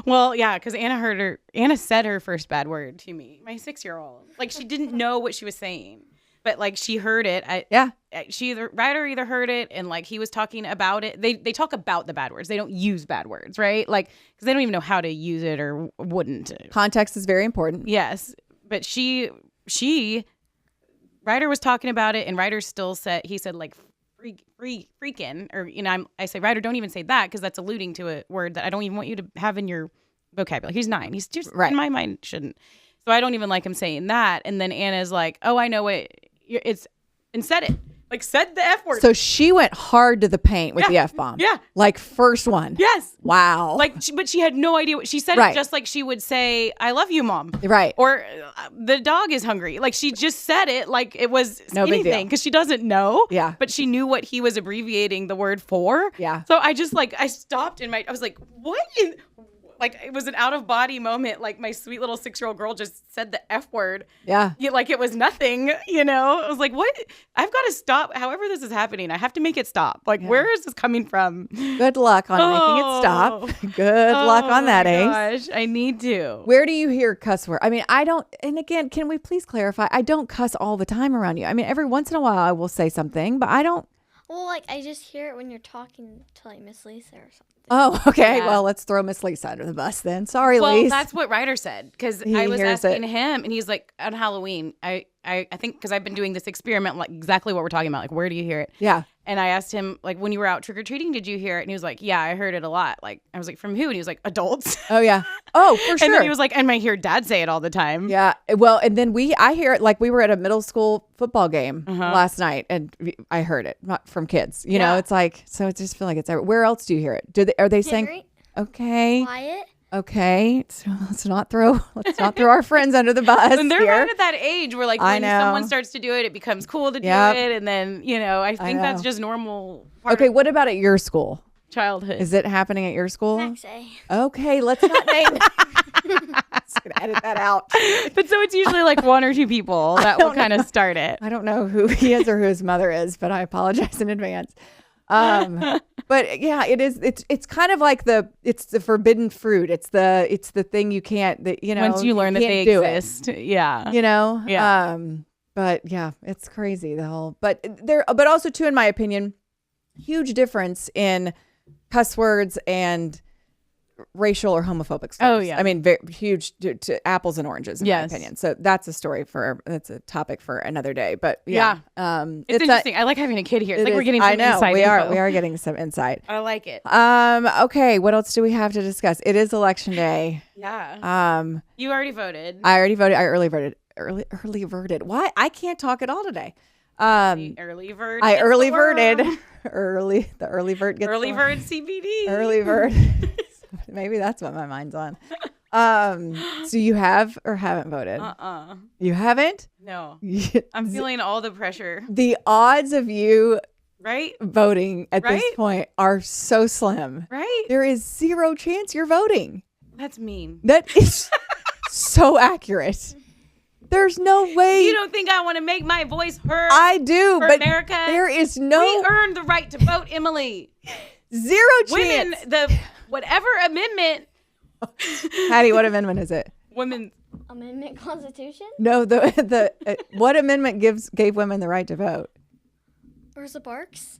Well, yeah, because Anna said her first bad word to me, my 6-year-old. Like, she didn't know what she was saying. But, like, she heard it. Ryder either heard it and, like, he was talking about it. They talk about the bad words. They don't use bad words, right? Like, because they don't even know how to use it or wouldn't. Context is very important. Yes. But Ryder was talking about it, and Ryder still said, like, freaking, or, I say, Ryder, don't even say that, because that's alluding to a word that I don't even want you to have in your vocabulary. He's 9. He's just, in my mind, shouldn't. So I don't even like him saying that. And then Anna's like, oh, I know it. It's, and said it. Like said the F word. So she went hard to the paint with the F-bomb. Yeah. Like first one. Yes. Wow. Like, but she had no idea what she said. Right. It just like she would say, "I love you, Mom." Right. Or the dog is hungry. Like she just said it like it was No big deal. anything because she doesn't know. Yeah. But she knew what he was abbreviating the word for. Yeah. So I just like I stopped I was like, what in. Like, it was an out-of-body moment. Like, my sweet little 6-year-old girl just said the F word. Yeah. Like, it was nothing, you know? I was like, what? I've got to stop. However this is happening, I have to make it stop. Like, where is this coming from? Good luck on making it stop. Good luck on that, Gosh, I need to. Where do you hear cuss word? I mean, I don't, and again, can we please clarify? I don't cuss all the time around you. I mean, every once in a while I will say something, but I don't. Well, like, I just hear it when you're talking to, like, Miss Lisa or something. Oh, okay. Yeah. Well, let's throw Miss Lisa under the bus then. Sorry, Well, Lisa. that's what Ryder said because He I was hears asking it. him, and he's like, on Halloween, I think because I've been doing this experiment, like exactly what we're talking about, like where do you hear it? Yeah. And I asked him, like, when you were out trick or treating, did you hear it? And he was like, yeah, I heard it a lot. Like, I was like, from who? And he was like, adults. Oh, yeah. Oh, for sure. And then he was like, and I hear Dad say it all the time. Yeah. Well, and then I hear it like we were at a middle school football game last night and I heard it not from kids. You know, it's like, so I just feel like it's everywhere. Where else do you hear it? Are they saying, Henry, okay, Quiet. okay, so let's not throw our friends under the bus And they're here. right at that age where, like, I when know. someone starts to do it, it becomes cool to do Yep. it. And then, you know, I think that's know. just normal part Okay, of what about at your school? childhood. Is it happening at your school? Max A. Okay, let's not name it. Just gonna edit that out. But so it's usually like one or two people that will kind of start it. I don't know who he is or who his mother is, but I apologize in advance. But yeah, it is. It's kind of like it's the forbidden fruit. It's the thing you can't. Once you learn that they can't do exist. Yeah. You know. Yeah. But yeah, it's crazy the whole. But also too, in my opinion, huge difference in cuss words and racial or homophobic slurs. Oh, yeah. I mean, very huge to apples and oranges in my Yes. opinion. So that's a topic for another day. But yeah, It's interesting. I like having a kid here. It's like we're getting some I know insight we info. are getting some insight. I like it. Okay, what else do we have to discuss? It is election day. Yeah. You already voted. I already voted. I early voted. Why? I can't talk at all today. Early bird. I gets early the worm. voted. The early bird gets Early the worm. bird CBD. Early bird. Maybe that's what my mind's on. So you have or haven't voted? You haven't? No. I'm feeling all the pressure. The odds of you Right? voting at this Right? point are so slim. Right? There is zero chance you're voting. That's mean. That is so accurate. There's no way. You don't think I want to make my voice heard? I do, for but America? there is no We earned the right to vote, Emily. zero Women, chance. the whatever amendment. Hattie, what amendment is it? Women. Amendment Constitution? No, the what amendment gave women the right to vote? Rosa Parks?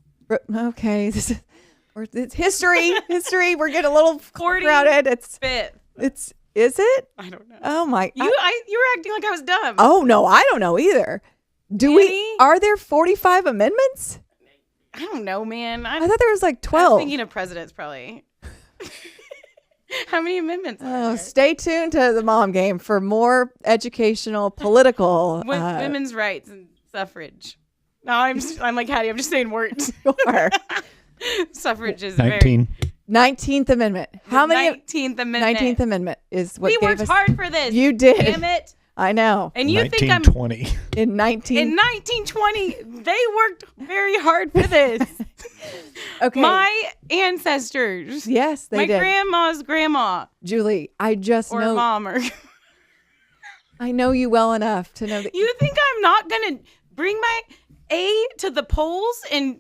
Okay, it's history. History. We're getting a little 40 crowded. Fifth. Is it? I don't know. Oh my! You were acting like I was dumb. Oh no, I don't know either. Really? Are there 45 amendments? I don't know, man. I thought there was like I 12. was thinking of presidents, probably. How many amendments? Are Oh, there? stay tuned to the Mom Game for more educational, political. Women's rights and suffrage. No, I'm like Hattie. I'm just saying words. Sure. Suffrage is 19. 19th Amendment. How many? 19th Amendment. 19th Amendment is what We gave worked us. hard for this. You did. Damn it. I know. And you think I'm 1920. In 19. in 1920? They worked very hard for this. Okay. My ancestors. Yes, they my did. grandma's grandma Julie, I just or know. mom or. I know you well enough to know that You think I'm not gonna bring my A to the polls and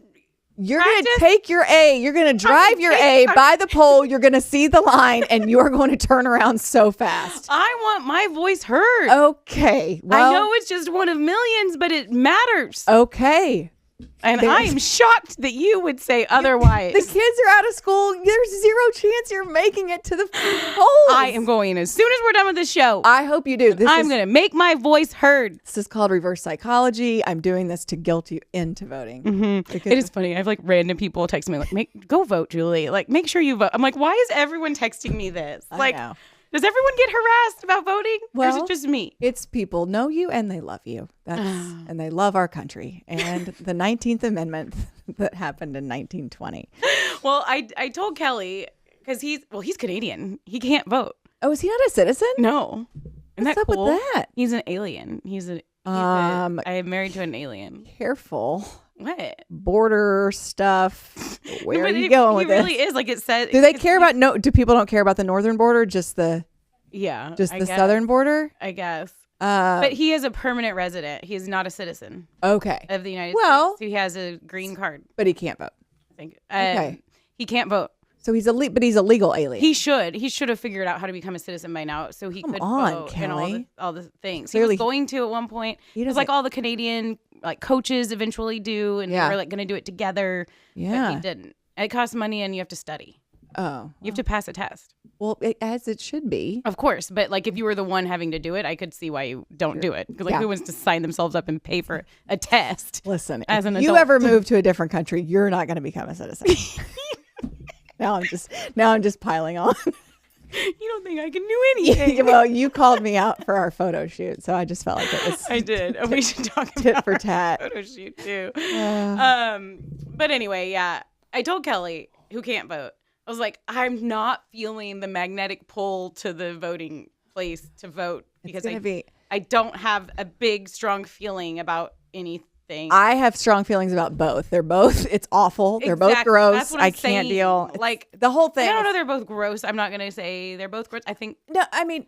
you're going to practice? take your A. You're going to drive your A by the pole. You're going to see the line, and you're going to turn around so fast. I want my voice heard. Okay. Well, I know it's just one of millions, but it matters. Okay. And I am shocked that you would say otherwise. The kids are out of school. There's zero chance you're making it to the polls. I am going as soon as we're done with the show. I hope you do. I'm going to make my voice heard. This is called reverse psychology. I'm doing this to guilt you into voting. Mm-hmm. It is funny. I have like random people texting me like, go vote, Julie. Like, make sure you vote. I'm like, why is everyone texting me this? I Like, know. Does everyone get harassed about voting? Or is Well, it just me? It's people know you and they love you. And they love our country and the 19th Amendment that happened in 1920. Well, I told Kelly because he's Canadian. He can't vote. Oh, is he not a citizen? No. Isn't What's that up cool? with that? He's an alien. I am married to an alien. Careful. What? Border stuff. Where But are you going with he really this? is. Like it says. Do they care about do people don't care about the northern border, just the southern border? I guess. But he is a permanent resident. He is not a citizen Okay. of the United States. So he has a green card. But he can't vote. I think. Okay. He can't vote. So he's but he's a legal alien. He should have figured out how to become a citizen by now, so he could vote and all the things. Clearly, he was going to at one point. He It was like all the Canadian coaches eventually do, and they were going to do it together. Yeah, but he didn't. It costs money, and you have to study. Oh, you have to pass a test. Well, as it should be, of course. But if you were the one having to do it, I could see why you don't do it. Because who wants to sign themselves up and pay for a test? Listen, as an if you adult. ever move to a different country, you're not going to become a citizen. Now I'm just piling on. You don't think I can do anything? Well, you called me out for our photo shoot, so I just felt like it was. I did. We should talk tit about for our tat photo shoot too. But anyway, yeah, I told Kelly, who can't vote, I was like, I'm not feeling the magnetic pull to the voting place to vote because I don't have a big, strong feeling about anything. I have strong feelings about both. They're both. It's awful. They're both gross. That's what I I'm can't saying. deal. The whole thing. I don't know. They're both gross. I'm not gonna say they're both gross. I think. No, I mean.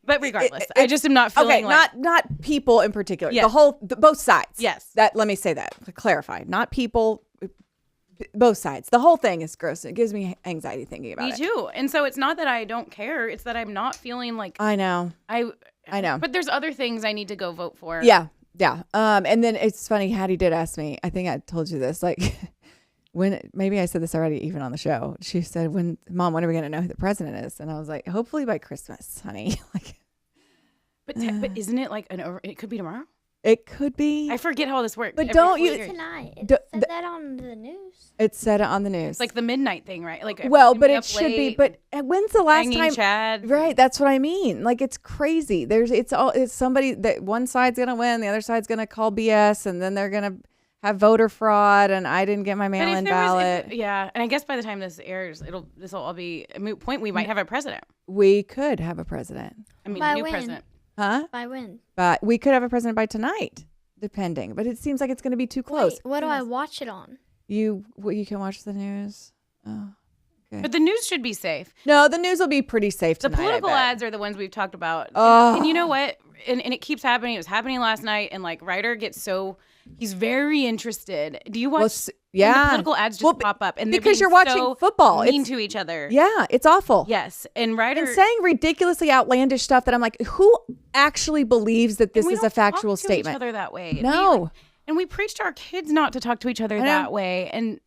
But regardless, I just am not feeling not people in particular. Yes. Both sides. Yes. Let me say that. To clarify. Not people. Both sides. The whole thing is gross. It gives me anxiety thinking about it. Me too. And so it's not that I don't care. It's that I'm not feeling like. I know. I know. But there's other things I need to go vote for. Yeah. Yeah. And then it's funny. Hattie did ask me. I think I told you this. Maybe I said this already, even on the show. She said, Mom, when are we going to know who the president is? And I was like, hopefully by Christmas, honey. But isn't it it could be tomorrow? It could be. I forget how this works. But don't you? Tonight. It said that on the news. It said it on the news. It's like the midnight thing, right? But it should be. But when's the last time? Chad. Right. That's what I mean. It's crazy. It's somebody that one side's going to win. The other side's going to call BS. And then they're going to have voter fraud. And I didn't get my mail-in ballot. And I guess by the time this airs, this will all be a moot point. We might have a president. We could have a president. I mean, by new when? president. Huh? By when? But we could have a president by tonight, depending. But it seems like it's going to be too close. Wait, what do I watch it on? You can watch the news. Oh, okay. But the news should be safe. No, the news will be pretty safe tonight. The political ads are the ones we've talked about. Oh. And you know what? And it keeps happening. It was happening last night. And Ryder gets he's very interested. Do you watch? Yeah. The political ads just pop up. And because you're watching football. Mean to each other. Yeah, it's awful. Yes. And Ryder. And saying ridiculously outlandish stuff that I'm like, who actually believes that this is a factual statement? We don't talk to each other that way. No. And we preach to our kids not to talk to each other that way. And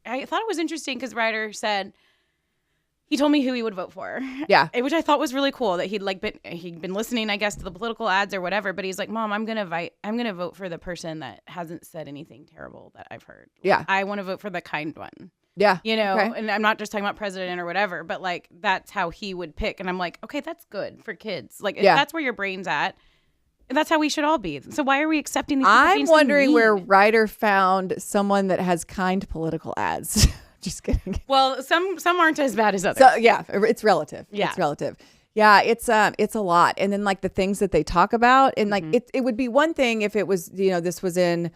I thought it was interesting because Ryder said, he told me who he would vote for. Yeah. Which I thought was really cool that he'd been listening, I guess, to the political ads or whatever. But he's like, Mom, I'm gonna vote for the person that hasn't said anything terrible that I've heard. Yeah. I want to vote for the kind one. Yeah. Okay. And I'm not just talking about president or whatever, but that's how he would pick. And I'm like, okay, that's good for kids. If that's where your brain's at, that's how we should all be. So why are we accepting these people being so wondering mean? where Ryder found someone that has kind political ads. Just kidding. Well, some aren't as bad as others. So yeah, it's relative. Yeah. It's relative. Yeah, it's a lot. And then the things that they talk about, and it would be one thing if it was, this was in,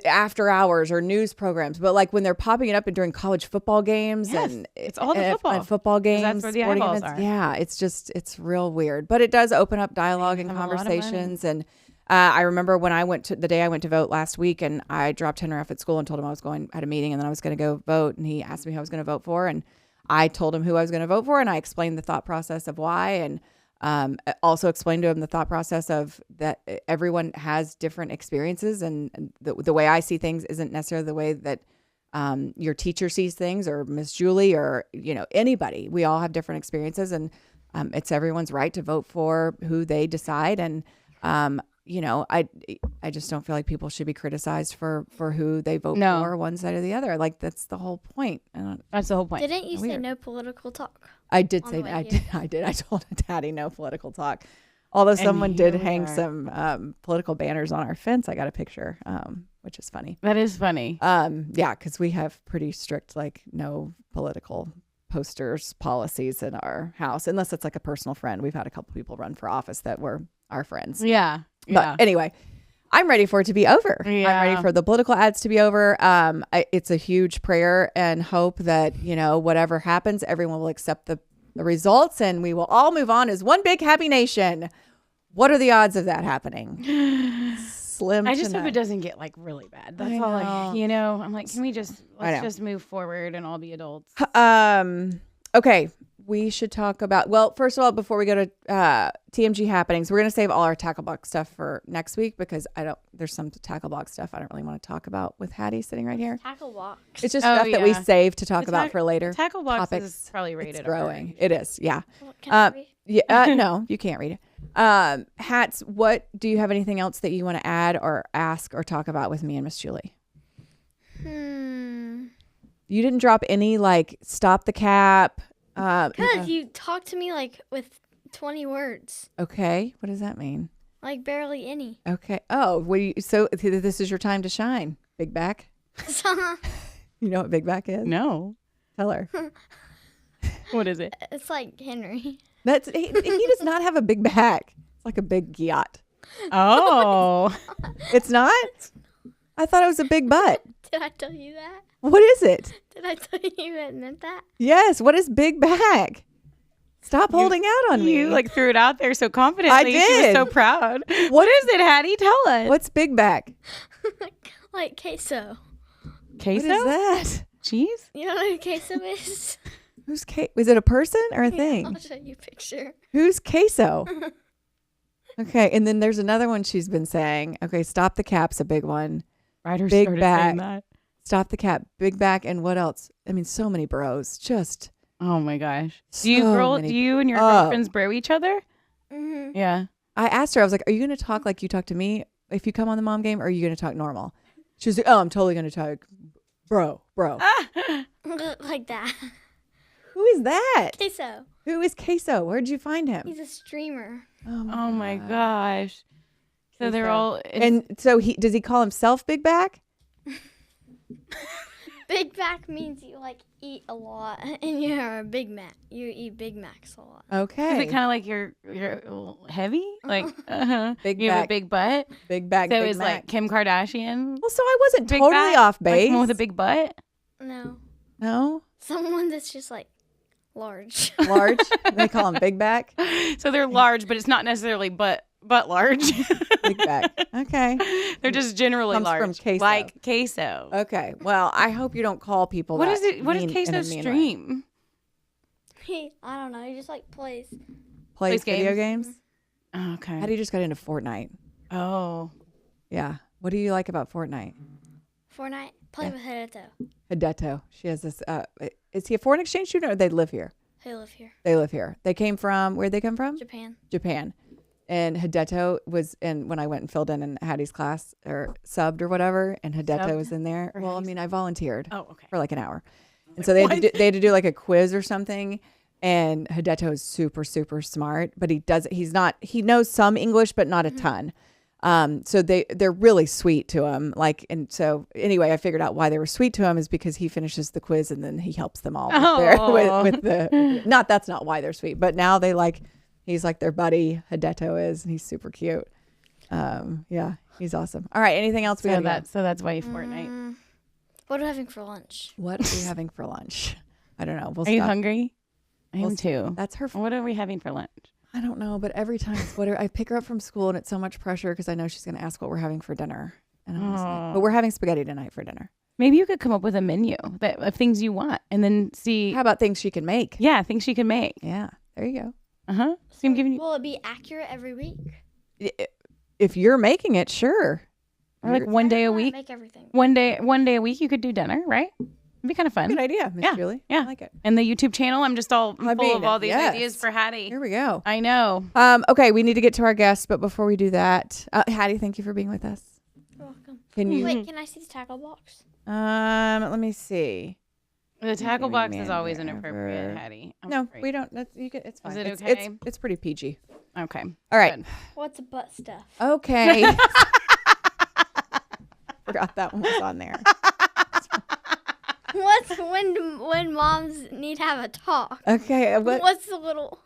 after hours or news programs, but when they're popping it up and during college football games, and it's all the football and football games, that's where the sporting eyeballs events. are. Yeah, it's real weird, but it does open up dialogue and conversations. And I remember when the day I went to vote last week, and I dropped Henry off at school and told him I had a meeting and then I was going to go vote, and he asked me who I was going to vote for, and I told him who I was going to vote for, and I explained the thought process of why, and also explained to him the thought process of that everyone has different experiences, and the way I see things isn't necessarily the way that your teacher sees things, or Miss Julie, or anybody. We all have different experiences, and it's everyone's right to vote for who they decide. And I just don't feel like people should be criticized for who they vote No. for, one side or the other. Like that's the whole point. That's the whole point. Didn't you say Weird. no political talk? I did On say the that. way I did. I told Hattie no political talk. Although someone here did we hang are. some political banners on our fence. I got a picture, which is funny. That is funny. Yeah, because we have pretty strict like no political posters policies in our house, unless it's like a personal friend. We've had a couple people run for office that were our friends. Yeah. But anyway, I'm ready for it to be over. Yeah. I'm ready for the political ads to be over. It's a huge prayer and hope that, whatever happens, everyone will accept the results and we will all move on as one big happy nation. What are the odds of that happening? Slim I to just hope none. it doesn't get like really bad. That's I all know. I'm like, can we let's just move forward and all be adults? Okay. We should talk about, well, first of all, before we go to TMG happenings, we're going to save all our tackle box stuff for next week because there's some tackle box stuff I don't really want to talk about with Hattie sitting right here. Tackle box. It's just Oh, stuff that we yeah. save to talk The about for later. Tackle box topics. is probably rated. It's growing. R. It is. Yeah. Well, can I read? Yeah. No, you can't read it. Hats, what do you have anything else that you want to add or ask or talk about with me and Miss Julie? You didn't drop any like stop the cap. Because you talked to me like with 20 words. Okay. What does that mean? Like barely any. Okay. Oh, so this is your time to shine, Big Back. You know what Big Back is? No. Tell her. What is it? It's like Henry. He does not have a big back. It's like a big yacht. Oh. It's not? I thought it was a big butt. Did I tell you that? What is it? Did I tell you it meant that? Yes. What is big back? Stop holding out on me. You like threw it out there so confidently. I She did. was so proud. What is it, Hattie? Tell us. What's big back? Like queso. Queso? What is that? Cheese? You know what a queso is? Who's is it a person or a thing? I'll show you a picture. Who's queso? Okay. And then there's another one she's been saying. Okay. Stop the cap's a big one. Ryder Big started back. saying that. Stop the cap. Big back. And what else? I mean, so many bros. Just. Oh my gosh. So Do many- you and your girlfriends bro each other? Mm-hmm. Yeah. I asked her, I was like, are you going to talk like you talk to me if you come on the mom game, or are you going to talk normal? She was like, oh, I'm totally going to talk bro. Like that. Who is that? Queso. Who is queso? Where'd you find him? He's a streamer. Oh my gosh. So they're Queso. all And so does he call himself Big Back? Big Mac means you like eat a lot, and you're a Big Mac. You eat Big Macs a lot. Okay. Is it kind of like you're heavy? Like Big you have back. a big butt? Big Back, So Big it's Mac. like Kim Kardashian. Well, so I wasn't Big totally back? off Like base. someone with a big butt? No, No? someone that's just like large. Large? They call him Big Back? So they're large, but it's not necessarily butt large. Big Back. Okay. They're just generally Comes from large. queso. Like queso. Okay. Well, I hope you don't call people What that is it? What is mean in a queso mean way. stream? I don't know. He just like plays. Plays video games? games? Oh, okay. How do you just got into Fortnite? Oh. Yeah. What do you like about Fortnite? Fortnite. Play with Hideto. Hideto. She has this. Is he a foreign exchange student or they live here? They live here. They live here. They came from, where'd they come from? Japan. Japan. And Hideto was in when I went and filled in Hattie's class or subbed or whatever. And Hideto Subbed was in there. for Well, I Hattie's- mean, I volunteered Oh, okay. for like an hour. And so they had to do like a quiz or something. And Hideto is super, super smart, but he knows some English, but not a ton. So they're really sweet to him. Like, and so anyway, I figured out why they were sweet to him is because he finishes the quiz and then he helps them all with that's not why they're sweet, but now he's like their buddy. Hideto is, and he's super cute. Yeah, he's awesome. All right. Anything else we So have? that's why you Fortnite. What are we having for lunch? What are we having for lunch? I don't know. We'll Are you stop. hungry? I am We'll- too. That's her. What are we having for lunch? I don't know, but every time it's whatever. I pick her up from school and it's so much pressure because I know she's going to ask what we're having for dinner. And I'm just like, but we're having spaghetti tonight for dinner. Maybe you could come up with a menu of things you want and then see. How about things she can make? Yeah, things she can make. Yeah, there you go. So I'm giving you, Will it be accurate every week? If you're making it, sure. or like one day a I wanna week. Make everything. One day a week you could do dinner, right? It'd be kind of fun. Good idea, Miss Julie. Yeah. I like it. And the YouTube channel, I'm just all full of all these yes. ideas for Hattie. Here we go. I know. Okay, we need to get to our guests, but before we do that, Hattie, thank you for being with us. You're welcome. Can you? Wait, can I see the tackle box? Let me see. The tackle box is man always wherever. inappropriate, Hattie. I'm No, afraid. we don't. That's you get. It's fine. Is it It's- okay? It's pretty PG. Okay. All right. Good. What's butt stuff? Okay. Forgot that one was on there. What's when moms need to have a talk? Okay. What's the little?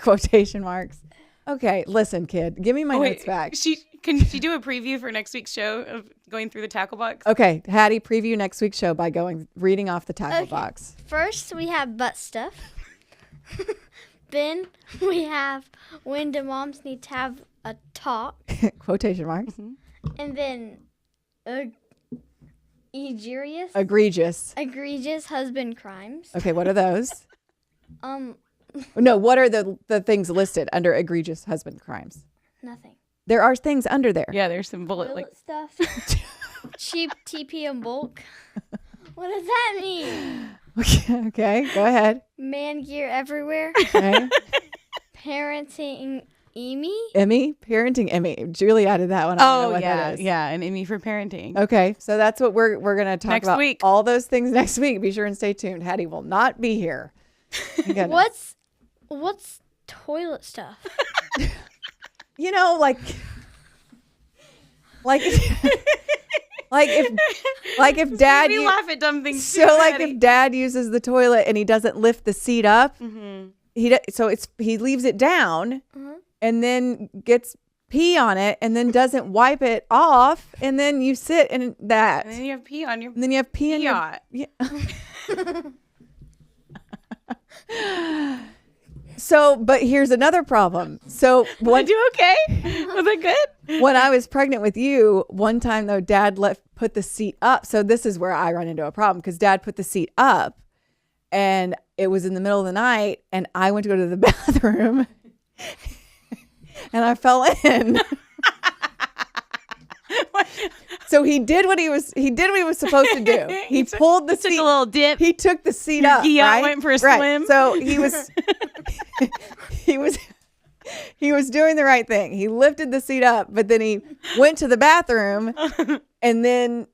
Quotation marks. Okay. Listen, kid. Give me my notes back. Can she do a preview for next week's show of going through the tackle box? Okay, Hattie, preview next week's show by reading off the tackle Okay. box. First, we have butt stuff. Then we have when the moms need to have a talk, Quotation marks. and then egregious Egregious. husband crimes. Okay, what are those? No, what are the things listed under egregious husband crimes? nothing. There are things under there. Yeah, there's some bullet Toilet stuff. Cheap TP and bulk. What does that mean? Okay, go ahead. Man gear everywhere. Okay. Parenting Emmy. Parenting Emmy. Julie added that one. I don't know what that is. yeah, an Emmy for parenting. Okay, so that's what we're going to talk Next about. week. All those things next week. Be sure and stay tuned. Hattie will not be here. My goodness. What's toilet stuff? You know, like if dad We laugh at dumb things. so too, like Hattie. if dad uses the toilet and he doesn't lift the seat up, Mm-hmm. he leaves it down Uh-huh. and then gets pee on it and then doesn't wipe it off and then you sit in that And then you have pee on your and then you have pee in your yacht. So, but here's another problem. So Did I do okay? Was it good? when I was pregnant with you, one time though, Dad put the seat up. So this is where I run into a problem because Dad put the seat up, and it was in the middle of the night, and I went to go to the bathroom, and I fell in. So he did what he was supposed to do. He pulled the seat. Took a little dip. He took the seat up. yacht right? went for a Right. swim. So he was doing the right thing. He lifted the seat up, but then he went to the bathroom and then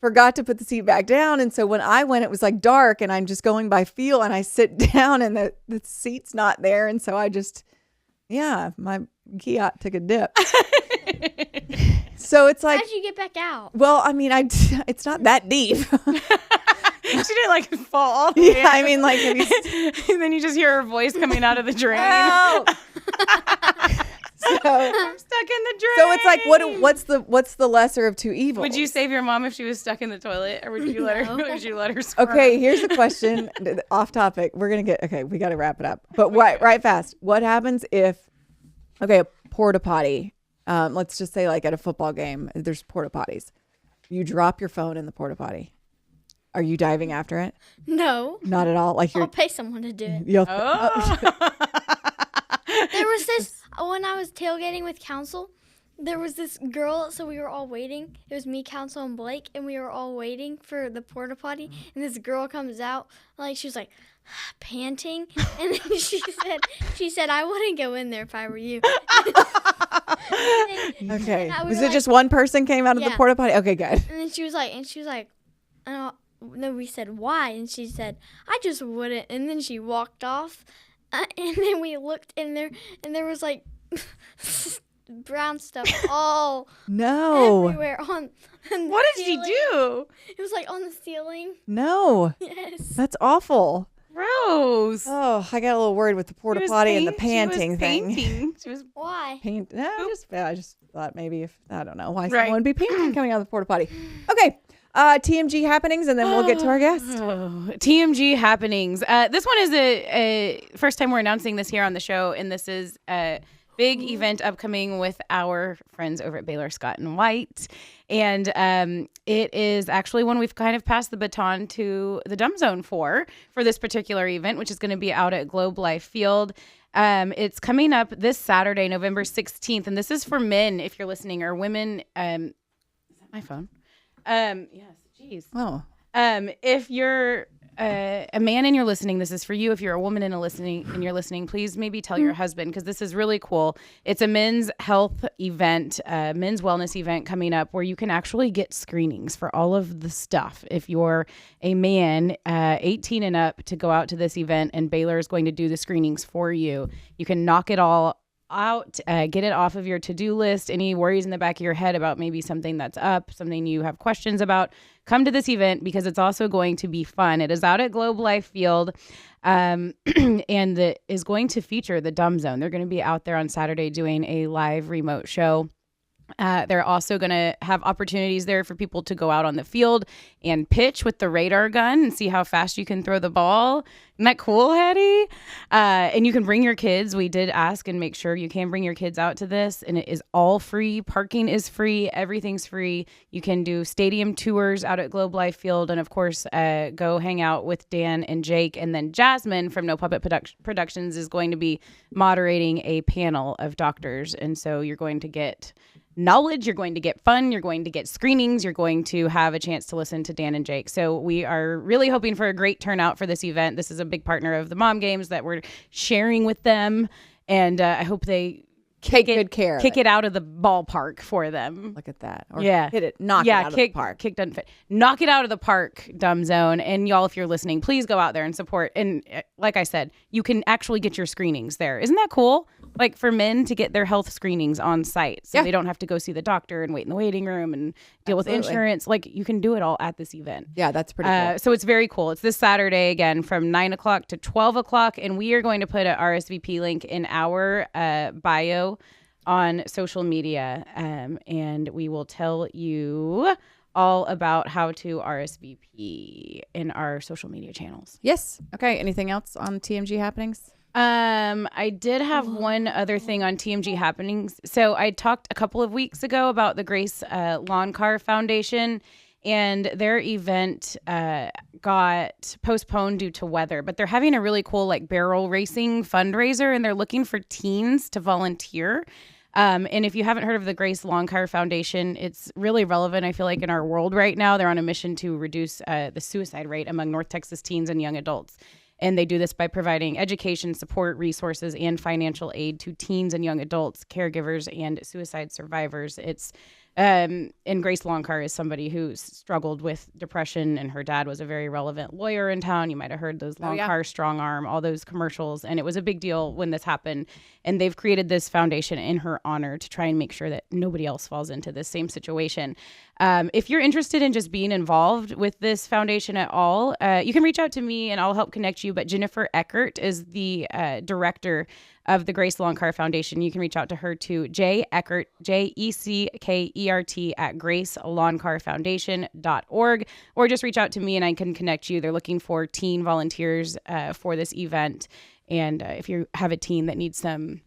forgot to put the seat back down. And so when I went, it was like dark, and I'm just going by feel, and I sit down, and the seat's not there, and so I just my yacht took a dip. So it's like, How'd you get back out? well, I mean, it's not that deep. She didn't like fall all the way Yeah, I mean, like, if you and then you just hear her voice coming out of the drain. Help! So I'm stuck in the drain. So it's like, what's the lesser of two evils? Would you save your mom if she was stuck in the toilet, or would you let her? Would you let her? Squirm? Okay, here's the question. Off topic. We're gonna get. Okay, we got to wrap it up. But right fast. What happens if? Okay, a porta potty. Let's just say like at a football game, there's porta potties. You drop your phone in the porta potty. Are you diving after it? No. Not at all. Like I'll you're. pay someone to do it. You'll, There was this when I was tailgating with council. There was this girl, so we were all waiting. It was me, Council, and Blake, and we were all waiting for the porta potty. And this girl comes out, like she was like panting, and then she said, "I wouldn't go in there if I were you." Okay. we Was were it just one person came out of the Yeah. porta potty? Okay, good. And then she was like, no, we said, why? And she said, I just wouldn't. And then she walked off. And then we looked in there, and there was like brown stuff all No. everywhere on the What did she ceiling. do? It was like on the ceiling. No. Yes. That's awful. Gross. Oh, I got a little worried with the porta potty and the panting thing. She was Why? No, I just thought maybe if I don't know why Right. someone would be panting coming out of the porta potty. Okay, TMG happenings, and then we'll get to our guest. TMG happenings. This one is a first time we're announcing this here on the show, and this is a big event upcoming with our friends over at Baylor Scott and White, and it is actually one we've kind of passed the baton to the Dumb Zone for this particular event, which is going to be out at Globe Life Field. It's coming up this Saturday, November 16th, and this is for men if you're listening, or women. Is that my phone? Yes. Jeez. Oh, If you're a man and you're listening, this is for you. If you're a woman and you're listening, please maybe tell your husband, because this is really cool. It's a men's health event, men's wellness event coming up where you can actually get screenings for all of the stuff. If you're a man 18 and up to go out to this event, and Baylor is going to do the screenings for you, you can knock it all out, get it off of your to-do list. Any worries in the back of your head about maybe something that's up, something you have questions about, come to this event because it's also going to be fun. It is out at Globe Life Field, and it is going to feature the Dumb Zone. They're going to be out there on Saturday doing a live remote show. They're also going to have opportunities there for people to go out on the field and pitch with the radar gun and see how fast you can throw the ball. Isn't that cool, Hattie? And you can bring your kids. We did ask and make sure you can bring your kids out to this, and it is all free. Parking is free. Everything's free. You can do stadium tours out at Globe Life Field, and of course, go hang out with Dan and Jake. And then Jasmine from No Puppet Productions is going to be moderating a panel of doctors, and so you're going to get knowledge, you're going to get fun, you're going to get screenings, you're going to have a chance to listen to Dan and Jake. So we are really hoping for a great turnout for this event. This is a big partner of the Mom Games that we're sharing with them, and I hope they Take good care. Kick it out of the ballpark for them. Look at that. Or Yeah. hit it. Knock it out of the park. Kick doesn't fit. Knock it out of the park, Dumb Zone. And y'all, if you're listening, please go out there and support. And like I said, you can actually get your screenings there. Isn't that cool? Like for men to get their health screenings on site, so they don't have to go see the doctor and wait in the waiting room and deal with insurance. Like you can do it all at this event. Yeah, that's pretty cool. So it's very cool. It's this Saturday again from 9 o'clock to 12 o'clock. And we are going to put an RSVP link in our bio on social media, and we will tell you all about how to RSVP in our social media channels. Yes. Okay. Anything else on TMG happenings? I did have one other thing on TMG happenings. So I talked a couple of weeks ago about the Grace Lawn Car Foundation, and their event got postponed due to weather, but they're having a really cool like barrel racing fundraiser, and they're looking for teens to volunteer. And if you haven't heard of the Grace Lawn Car Foundation, it's really relevant, I feel like, in our world right now. They're on a mission to reduce the suicide rate among North Texas teens and young adults. And they do this by providing education, support, resources, and financial aid to teens and young adults, caregivers, and suicide survivors. It's and Grace Longcar is somebody who's struggled with depression, and her dad was a very relevant lawyer in town. You might have heard those Longcar, Strong Arm, all those commercials. And it was a big deal when this happened. And they've created this foundation in her honor to try and make sure that nobody else falls into this same situation. If you're interested in just being involved with this foundation at all, you can reach out to me and I'll help connect you. But Jennifer Eckert is the director of the Grace Lawn Car Foundation. You can reach out to her to J Eckert, JECKERT at GraceLawnCarFoundation.org, or just reach out to me and I can connect you. They're looking for teen volunteers for this event. And if you have a teen that needs some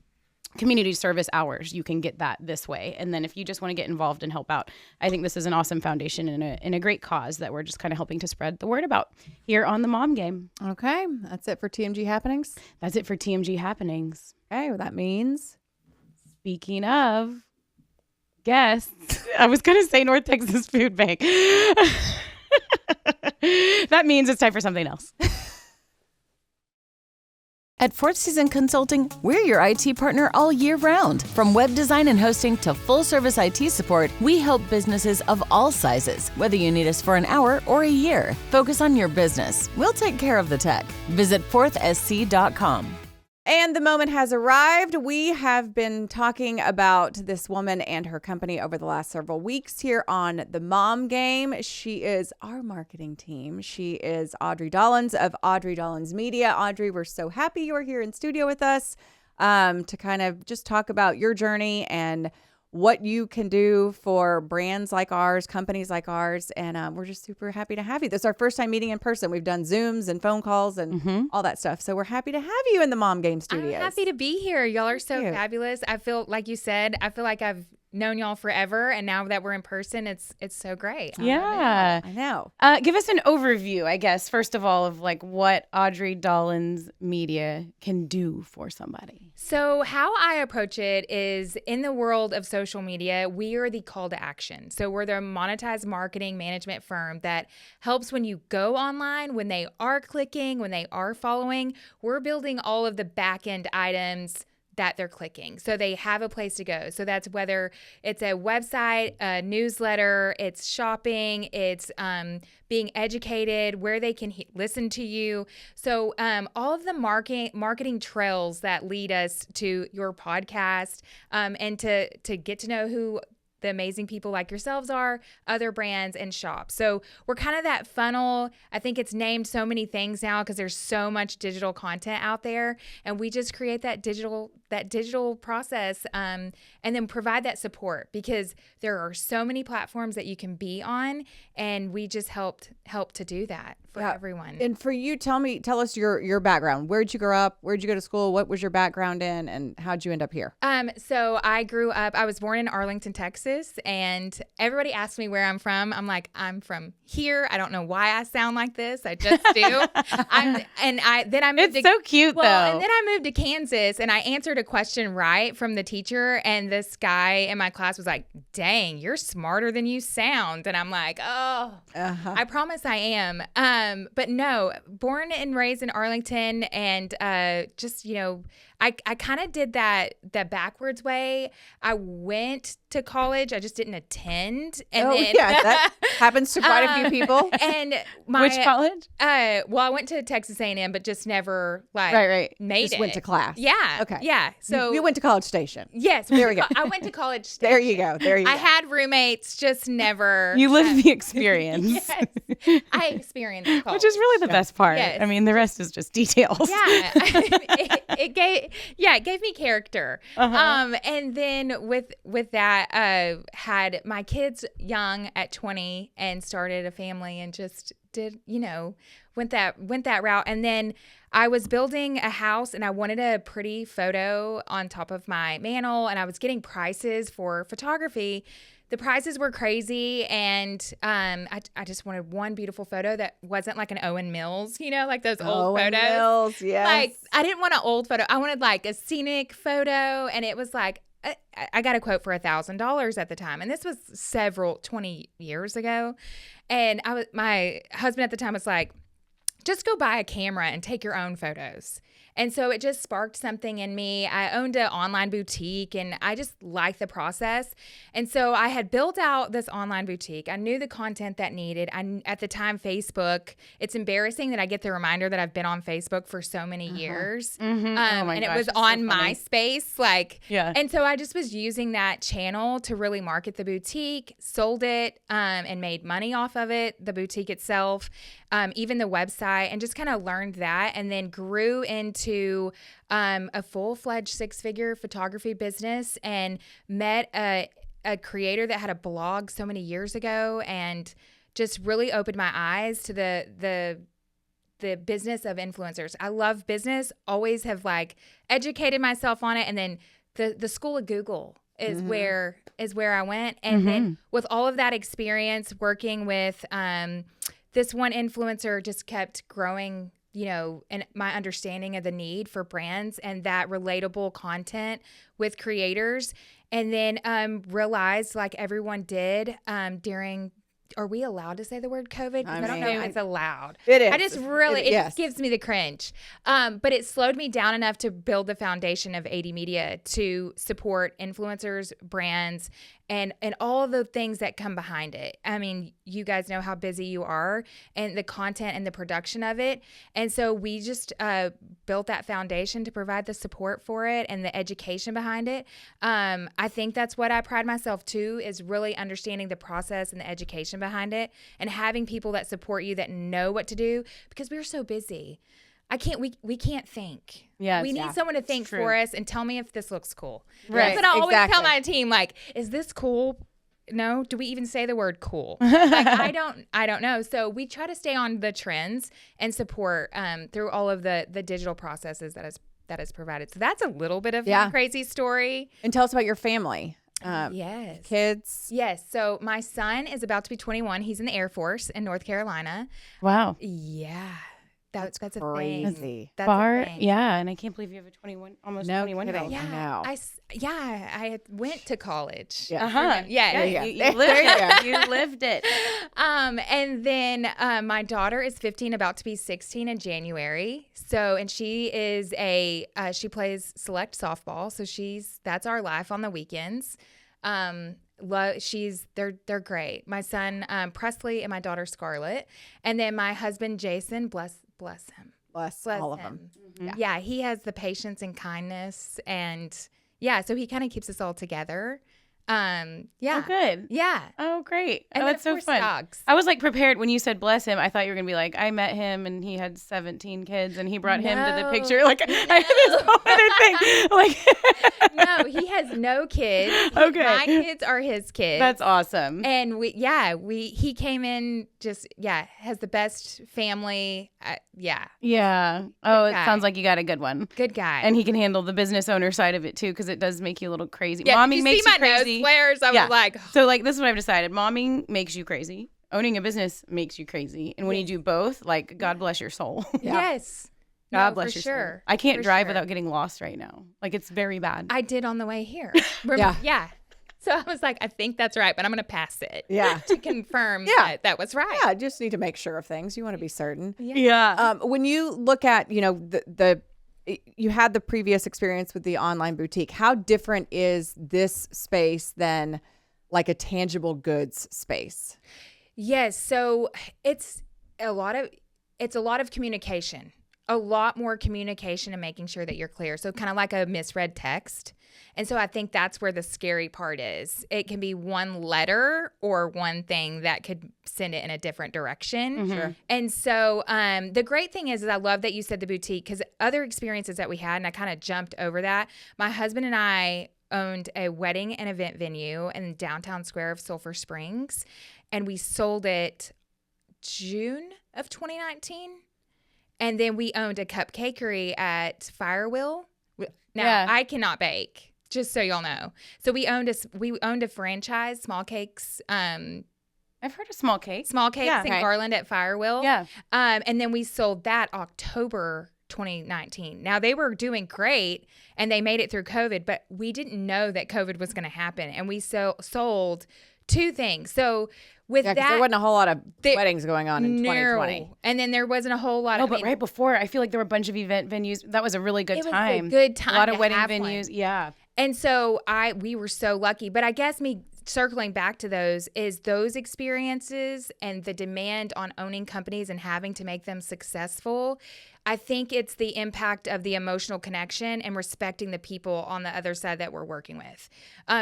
community service hours, you can get that this way. And then if you just want to get involved and help out, I think this is an awesome foundation and a great cause that we're just kind of helping to spread the word about here on the Mom Game. Okay. That's it for TMG happenings. That's it for TMG happenings. Okay. Well, that means, speaking of guests, I was going to say North Texas Food Bank. That means it's time for something else. At Fourth Season Consulting, we're your IT partner all year round. From web design and hosting to full-service IT support, we help businesses of all sizes, whether you need us for an hour or a year. Focus on your business. We'll take care of the tech. Visit fourthsc.com. and the moment has arrived. We have been talking about this woman and her company over the last several weeks here on the Mom Game. She is our marketing team. She is Audrie Dollins of Audrie Dollins Media. Audrie, we're so happy you're here in studio with us to kind of just talk about your journey and what you can do for brands like ours, companies like ours. And we're just super happy to have you. This is our first time meeting in person. We've done Zooms and phone calls and all that stuff. So we're happy to have you in the Mom Game studios. I'm happy to be here. Y'all are so fabulous. I feel, like you said, I feel like I've known y'all forever, and now that we're in person, it's so great. Yeah. I know. Give us an overview, I guess, first of all, of like what Audrie Dollins Media can do for somebody. So how I approach it is, in the world of social media, we are the call to action. So we're the monetized marketing management firm that helps when you go online, when they are clicking, when they are following. We're building all of the back end items that they're clicking, so they have a place to go. So that's whether it's a website, a newsletter, it's shopping, it's being educated, where they can listen to you. So all of the marketing trails that lead us to your podcast, and to get to know who the amazing people like yourselves are, other brands, and shops. So we're kind of that funnel. I think it's named so many things now because there's so much digital content out there, and we just create that digital process, and then provide that support, because there are so many platforms that you can be on, and we just help to do that for everyone. And for you, tell us your background. Where'd you grow up? Where'd you go to school? What was your background in, and how'd you end up here? So I was born in Arlington, Texas, and everybody asks me where I'm from. I'm like, I'm from here. I don't know why I sound like this. I just do. Then I moved. It's so cute, though. And then I moved to Kansas, and I answered a question right from the teacher, and this guy in my class was like, "Dang, you're smarter than you sound." And I'm like, "Oh, I promise I am." But no, born and raised in Arlington, and just, I kind of did that backwards way. I went to college. I just didn't attend. And then, that happens to quite a few people. And Which college? Well, I went to Texas A&M, but just never right. made Just it. went to class. Yeah. Okay. Yeah. So you went to College Station. Yes. There we go. I went to college. There you go. I had roommates, just never. You lived the experience. Yes. I experienced college. Which is really the best part. Yes. I mean, the rest is just details. Yeah. It gave me character. And then with that, had my kids young at 20 and started a family, and just did, went that route. And then I was building a house, and I wanted a pretty photo on top of my mantle, and I was getting prices for photography. The prices were crazy, and I just wanted one beautiful photo that wasn't like an Owen Mills, like those old Owen photos. Mills, yes. Like, I didn't want an old photo. I wanted like a scenic photo, and it was like, I got a quote for $1,000 at the time, and this was 20 years ago. And my husband at the time was like, just go buy a camera and take your own photos. And so it just sparked something in me. I owned an online boutique, and I just liked the process. And so I had built out this online boutique. I knew the content that needed. At the time, Facebook, it's embarrassing that I get the reminder that I've been on Facebook for so many years. Mm-hmm. Oh my and gosh, it was it's so on funny. MySpace. Yeah. And so I just was using that channel to really market the boutique, sold it, and made money off of it, the boutique itself, even the website, and just kind of learned that, and then grew into a full-fledged six-figure photography business, and met a creator that had a blog so many years ago, and just really opened my eyes to the business of influencers. I love business, always have educated myself on it, and then the school of Google is where I went, and then with all of that experience working with this one influencer, just kept growing, and my understanding of the need for brands and that relatable content with creators. And then realized, like everyone did during, are we allowed to say the word COVID? I don't know if it's allowed. It is. I just really, it yes. gives me the cringe. But it slowed me down enough to build the foundation of AD Media to support influencers, brands, and all of the things that come behind it. I mean, you guys know how busy you are, and the content and the production of it. And so we just built that foundation to provide the support for it and the education behind it. I think that's what I pride myself too, is really understanding the process and the education behind it, and having people that support you that know what to do, because we're so busy. We can't think. Yes. We need someone to think for us and tell me if this looks cool. Right. That's what I always Exactly. tell my team, is this cool? No? Do we even say the word cool? I don't know. So we try to stay on the trends and support through all of the digital processes that is provided. So that's a little bit of my crazy story. And tell us about your family. Yes. Kids. Yes. So my son is about to be 21. He's in the Air Force in North Carolina. Wow. Yeah. That's a crazy. thing. That's Far. a thing. Yeah. And I can't believe you have a 21, almost No 21 year old. kidding. Yeah. I know. I went to college. Yeah. Uh-huh. Yeah. You lived it. You lived it. And then my daughter is 15, about to be 16 in January. So, and she is she plays select softball. So that's our life on the weekends. They're great. My son Presley and my daughter Scarlett, and then my husband Jason. Bless him. Bless all of them. Mm-hmm. Yeah, he has the patience and kindness, and so he kind of keeps us all together. Yeah. Oh, good. Yeah. Oh, great. And Oh, then, that's of so course, fun. dogs. I was like prepared when you said bless him. I thought you were going to be like, I met him and he had 17 kids and he brought him to the picture. Like, I had this whole other thing. Like, No, he has no kids. Okay. My kids are his kids. That's awesome. And he came in has the best family. Yeah. Yeah. Oh, it guy. sounds like you got a good one. Good guy. And he can handle the business owner side of it too, because it does make you a little crazy. yeah, Mommy did you makes see you my crazy. nose flares? I was like, So like this is what I've decided. Momming makes you crazy. Owning a business makes you crazy. And when you do both, like God bless your soul. yes. God No, bless for your sure. soul. I can't For drive sure. without getting lost right now. Like it's very bad. I did on the way here. Yeah. So I was like, I think that's right, but I'm going to pass it. Yeah. To confirm Yeah. that was right. Yeah, just need to make sure of things. You want to be certain. yeah. When you look at, you had the previous experience with the online boutique. How different is this space than like a tangible goods space? Yes. So it's a lot of communication, a lot more communication and making sure that you're clear. So kind of like a misread text. And so I think that's where the scary part is. It can be one letter or one thing that could send it in a different direction. Sure. And so the great thing is I love that you said the boutique, because other experiences that we had, and I kind of jumped over that. My husband and I owned a wedding and event venue in downtown square of Sulphur Springs, and we sold it June of 2019. And then we owned a cupcakery at Firewheel. Now, Yeah. I cannot bake, just so y'all know. So we owned a franchise, Small Cakes, I've heard of small cakes. and Okay. Garland at Firewheel. Yeah. And then we sold that October 2019. Now, they were doing great, and they made it through COVID, but we didn't know that COVID was going to happen. And we sold two things. So with Yeah, 'cause that, there wasn't a whole lot of the- weddings going on in 2020. And then there wasn't a whole lot Oh, of. but right before, I feel like there were a bunch of event venues. That was a really good It was a time. good time A lot to of wedding have venues. one. Yeah. And so we were so lucky. But I guess me circling back to those experiences and the demand on owning companies and having to make them successful. I think it's the impact of the emotional connection and respecting the people on the other side that we're working with,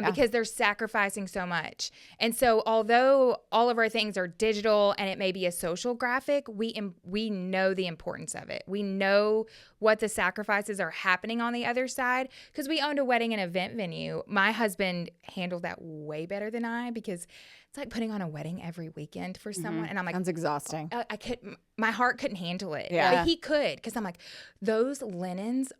because they're sacrificing so much. And so although all of our things are digital and it may be a social graphic, we know the importance of it. We know what the sacrifices are happening on the other side, because we owned a wedding and event venue. My husband handled that way better than I, because it's like putting on a wedding every weekend for someone. And I'm like, Sounds exhausting. my heart couldn't handle it. Yeah. But he could, because I'm like, those linens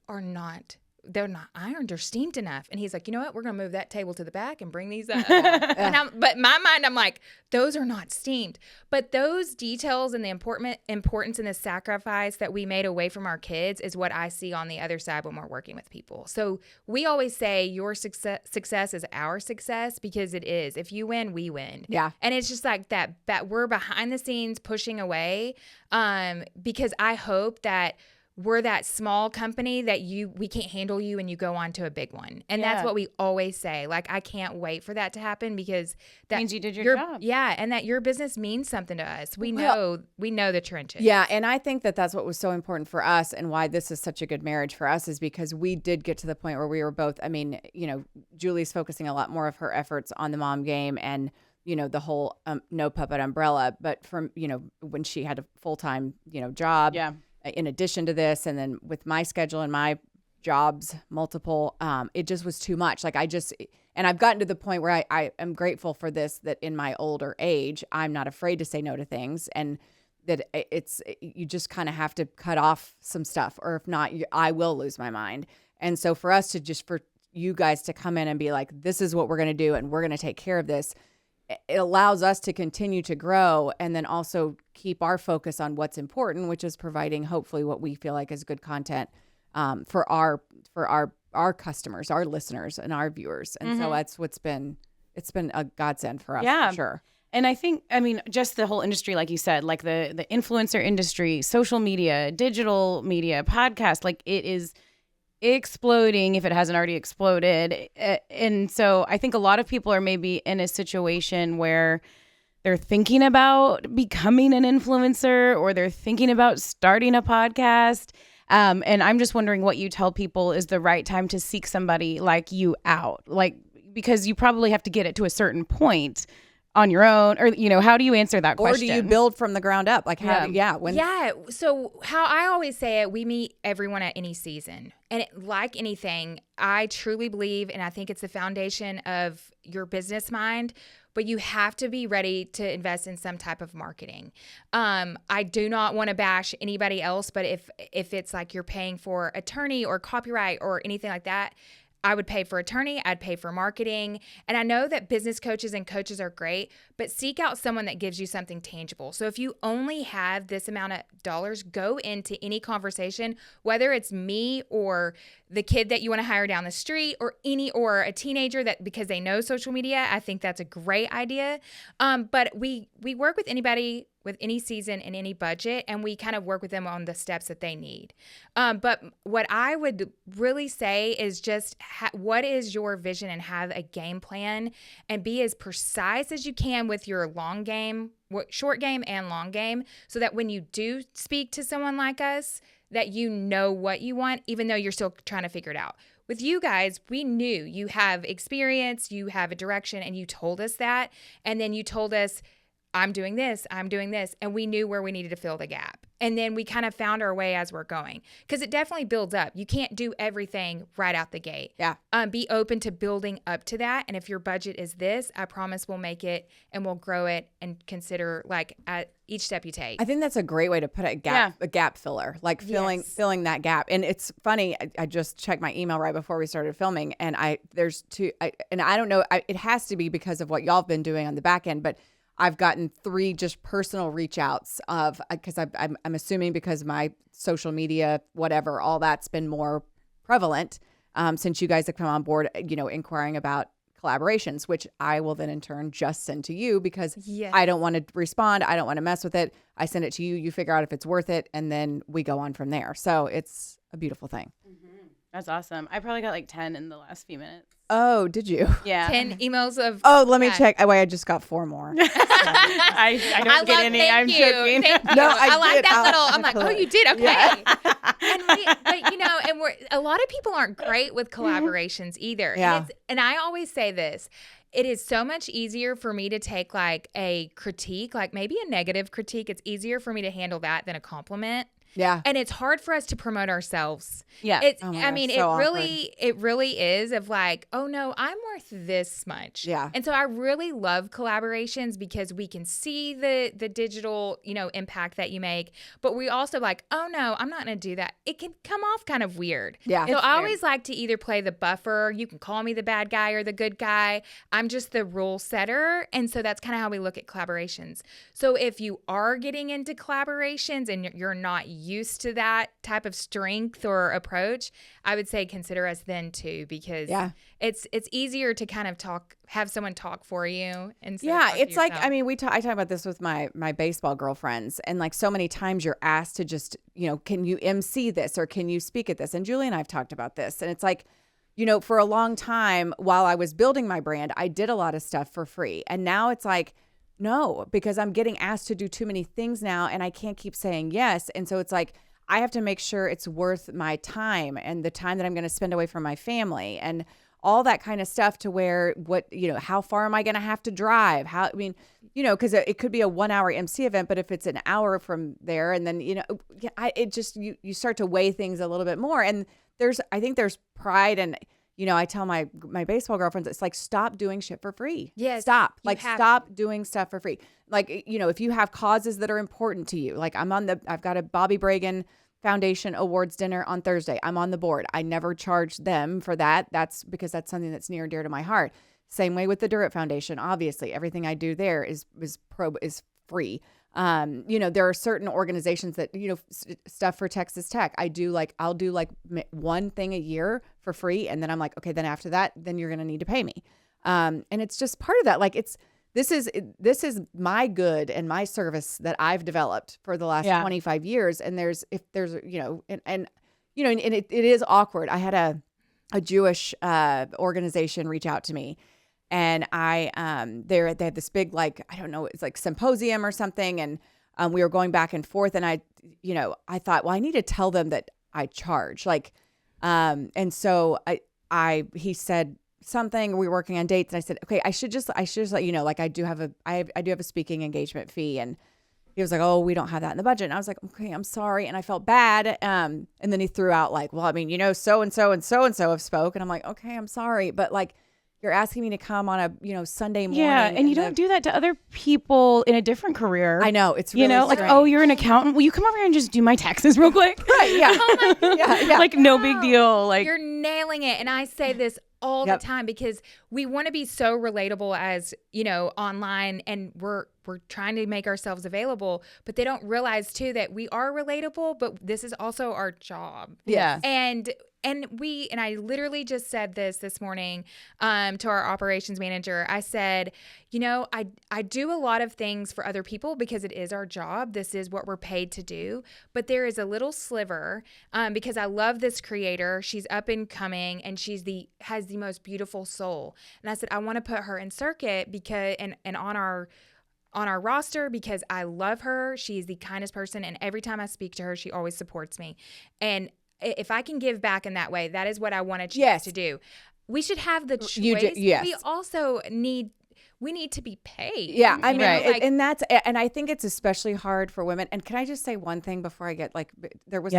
they're not ironed or steamed enough. And he's like, you know what? We're going to move that table to the back and bring these up. But in my mind, I'm like, those are not steamed. But those details and the importance and the sacrifice that we made away from our kids is what I see on the other side when we're working with people. So we always say your success is our success, because it is. If you win, we win. Yeah. And it's just like that we're behind the scenes pushing away, because I hope that we're that small company that we can't handle you and you go on to a big one. And that's what we always say. Like, I can't wait for that to happen, because that Means you did your job. Yeah, and that your business means something to us. We know the trenches. Yeah, and I think that that's what was so important for us, and why this is such a good marriage for us, is because we did get to the point where we were both, I mean, Julie's focusing a lot more of her efforts on the mom game and, the whole no puppet umbrella. But from, when she had a full-time, job, in addition to this, and then with my schedule and my jobs, multiple, it just was too much. Like and I've gotten to the point where I am grateful for this, that in my older age, I'm not afraid to say no to things, and that you just kind of have to cut off some stuff, or if not, I will lose my mind. And so for us to you guys to come in and be like, this is what we're going to do and we're going to take care of this. It allows us to continue to grow and then also keep our focus on what's important, which is providing hopefully what we feel like is good content for our customers, our listeners, and our viewers. And so that's it's been a godsend for us, for sure. And I think, I mean, just the whole industry, like you said, like the influencer industry, social media, digital media, podcast, like it is exploding if it hasn't already exploded. And so I think a lot of people are maybe in a situation where they're thinking about becoming an influencer or they're thinking about starting a podcast. And I'm just wondering what you tell people is the right time to seek somebody like you out, like, because you probably have to get it to a certain point on your own, or, you know, how do you answer that question? Or do you build from the ground up? Like, how so how I always say it, we meet everyone at any season. And like anything, I truly believe, and I think it's the foundation of your business mind, but you have to be ready to invest in some type of marketing. I do not want to bash anybody else, but if it's like you're paying for attorney or copyright or anything like that, I would pay for attorney, I'd pay for marketing. And I know that business coaches and coaches are great, but seek out someone that gives you something tangible. So if you only have this amount of dollars, go into any conversation, whether it's me or the kid that you want to hire down the street or a teenager that because they know social media, I think that's a great idea. But we work with anybody with any season and any budget, and we kind of work with them on the steps that they need. But what I would really say is just what is your vision and have a game plan and be as precise as you can with your long game, short game and long game, so that when you do speak to someone like us, that you know what you want, even though you're still trying to figure it out. With you guys, we knew you have experience, you have a direction, and you told us that. And then you told us, I'm doing this, and we knew where we needed to fill the gap. And then we kind of found our way as we're going, because it definitely builds up. You can't do everything right out the gate. Yeah. Be open to building up to that. And if your budget is this, I promise we'll make it and we'll grow it and consider like at each step you take. I think that's a great way to put it, a gap filler, like filling that gap. And it's funny, I just checked my email right before we started filming, and I don't know, it has to be because of what y'all have been doing on the back end, but I've gotten 3 just personal reach outs because I'm assuming because my social media, whatever, all that's been more prevalent since you guys have come on board, you know, inquiring about collaborations, which I will then in turn just send to you because I don't want to respond. I don't want to mess with it. I send it to you. You figure out if it's worth it. And then we go on from there. So it's a beautiful thing. Mm-hmm. That's awesome. I probably got like 10 in the last few minutes. Oh, did you? Yeah. 10 emails of. Oh, let me check. I just got 4 more. I don't get any. I'm joking. Thank you. No, I like did. that little. I'm like, oh, you did. Okay. Yeah. But you know, and a lot of people aren't great with collaborations either. Yeah. And I always say this. It is so much easier for me to take like a critique, like maybe a negative critique. It's easier for me to handle that than a compliment. Yeah. And it's hard for us to promote ourselves. Yeah. It's Oh my I gosh, mean, so it really is of like, oh no, I'm worth this much. Yeah. And so I really love collaborations because we can see the digital, you know, impact that you make, but we also like, oh no, I'm not going to do that. It can come off kind of weird. Yeah. So I always like to either play the buffer. You can call me the bad guy or the good guy. I'm just the rule setter. And so that's kind of how we look at collaborations. So if you are getting into collaborations and you're not used to that type of strength or approach, I would say consider us then too, because it's easier to kind of have someone talk for you. And it's like, I mean, I talk about this with my baseball girlfriends, and like so many times you're asked to just, you know, can you MC this or can you speak at this? And Julie and I have talked about this, and it's like, you know, for a long time while I was building my brand, I did a lot of stuff for free. And now it's like, no, because I'm getting asked to do too many things now and I can't keep saying yes. And so it's like, I have to make sure it's worth my time and the time that I'm going to spend away from my family and all that kind of stuff, to where how far am I going to have to drive? Because it could be a 1-hour MC event, but if it's an hour from there, and then, you start to weigh things a little bit more. And I think there's pride, and, I tell my baseball girlfriends, it's like, stop doing shit for free. Yes. Stop. Like, stop doing stuff for free. Like, if you have causes that are important to you, like I've got a Bobby Bragan Foundation Awards dinner on Thursday. I'm on the board. I never charge them for that. That's because that's something that's near and dear to my heart. Same way with the Durrett Foundation. Obviously, everything I do there is free. There are certain organizations that, stuff for Texas Tech. I'll do like one thing a year for free. And then I'm like, okay, then after that, then you're going to need to pay me. And it's just part of that. Like this is my good and my service that I've developed for the last 25 years. And it is awkward. I had a Jewish organization reach out to me, and they had this big, like, I don't know, it's like symposium or something. And we were going back and forth, and I thought, well, I need to tell them that I charge, and so he said something, we were working on dates, and I said, okay, I should just let you know, like, I do have a speaking engagement fee. And he was like, oh, we don't have that in the budget. And I was like, okay, I'm sorry. And I felt bad. And then he threw out like, well, I mean, so-and-so and so-and-so have spoke. And I'm like, okay, I'm sorry. But like, you're asking me to come on a, Sunday morning. Yeah. And you don't do that to other people in a different career. I know. It's really like, oh, you're an accountant. Will you come over here and just do my taxes real quick? Right. Yeah. Yeah. Like, no big deal. Like, you're nailing it. And I say this all the time because we want to be so relatable as, online, and we're trying to make ourselves available, but they don't realize too that we are relatable, but this is also our job. Yeah. And I literally just said this morning to our operations manager. I said, I do a lot of things for other people because it is our job. This is what we're paid to do. But there is a little sliver because I love this creator. She's up and coming, and has the most beautiful soul. And I said, I want to put her in circuit because and on our roster because I love her. She's the kindest person, and every time I speak to her, she always supports me. And if I can give back in that way, that is what I want to choose to do. We should have the choice. Yes. We also need to be paid. Yeah, I mean, and I think it's especially hard for women. And can I just say one thing before I get there was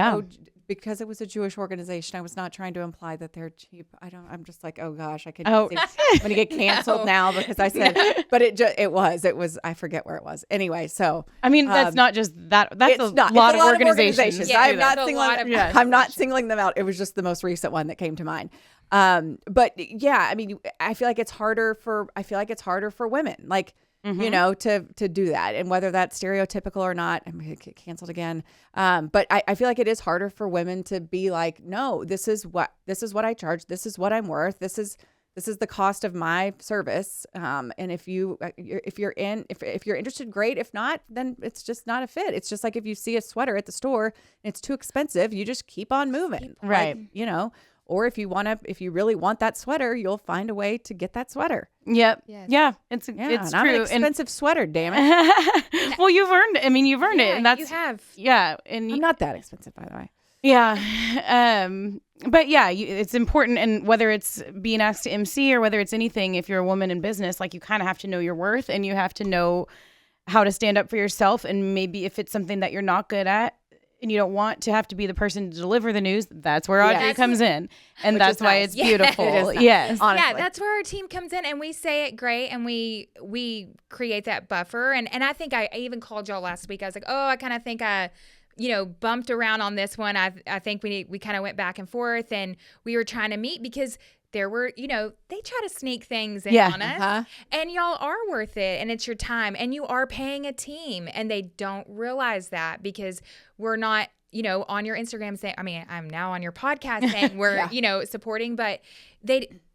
because it was a Jewish organization, I was not trying to imply that they're cheap. I'm just like, oh gosh, I could see I'm going to get canceled now because I said, but it was, I forget where it was. Anyway, so. I mean, that's not just that. That's a lot of organizations. Yeah, I'm not singling them out. It was just the most recent one that came to mind. But yeah, I mean, I feel like it's harder for women, like, to do that. And whether that's stereotypical or not, I'm going to get canceled again. But I feel like it is harder for women to be like, no, this is what I charge. This is what I'm worth. This is the cost of my service. And if you're interested, great. If not, then it's just not a fit. It's just like if you see a sweater at the store and it's too expensive, you just keep on moving. Right. Like, or if you really want that sweater, you'll find a way to get that sweater. Yep. Yes. Yeah. It's and true. I'm an expensive sweater, damn it. Well, you've earned it. I mean, you've earned it. And that's, you have. Yeah. And I'm not that expensive, by the way. Yeah. But yeah, it's important. And whether it's being asked to MC or whether it's anything, if you're a woman in business, like, you kind of have to know your worth, and you have to know how to stand up for yourself. And maybe if it's something that you're not good at, and you don't want to have to be the person to deliver the news, that's where Audrie comes in. And that's why it's beautiful. Yes. Honestly. Yeah, that's where our team comes in, and we say it great, and we create that buffer. And I think I even called y'all last week. I was like, oh, I kind of think I bumped around on this one. I think we kind of went back and forth, and we were trying to meet because there were, they try to sneak things in on us, and y'all are worth it, and it's your time, and you are paying a team, and they don't realize that because we're not, on your Instagram saying, I mean, I'm now on your podcast saying we're, supporting, but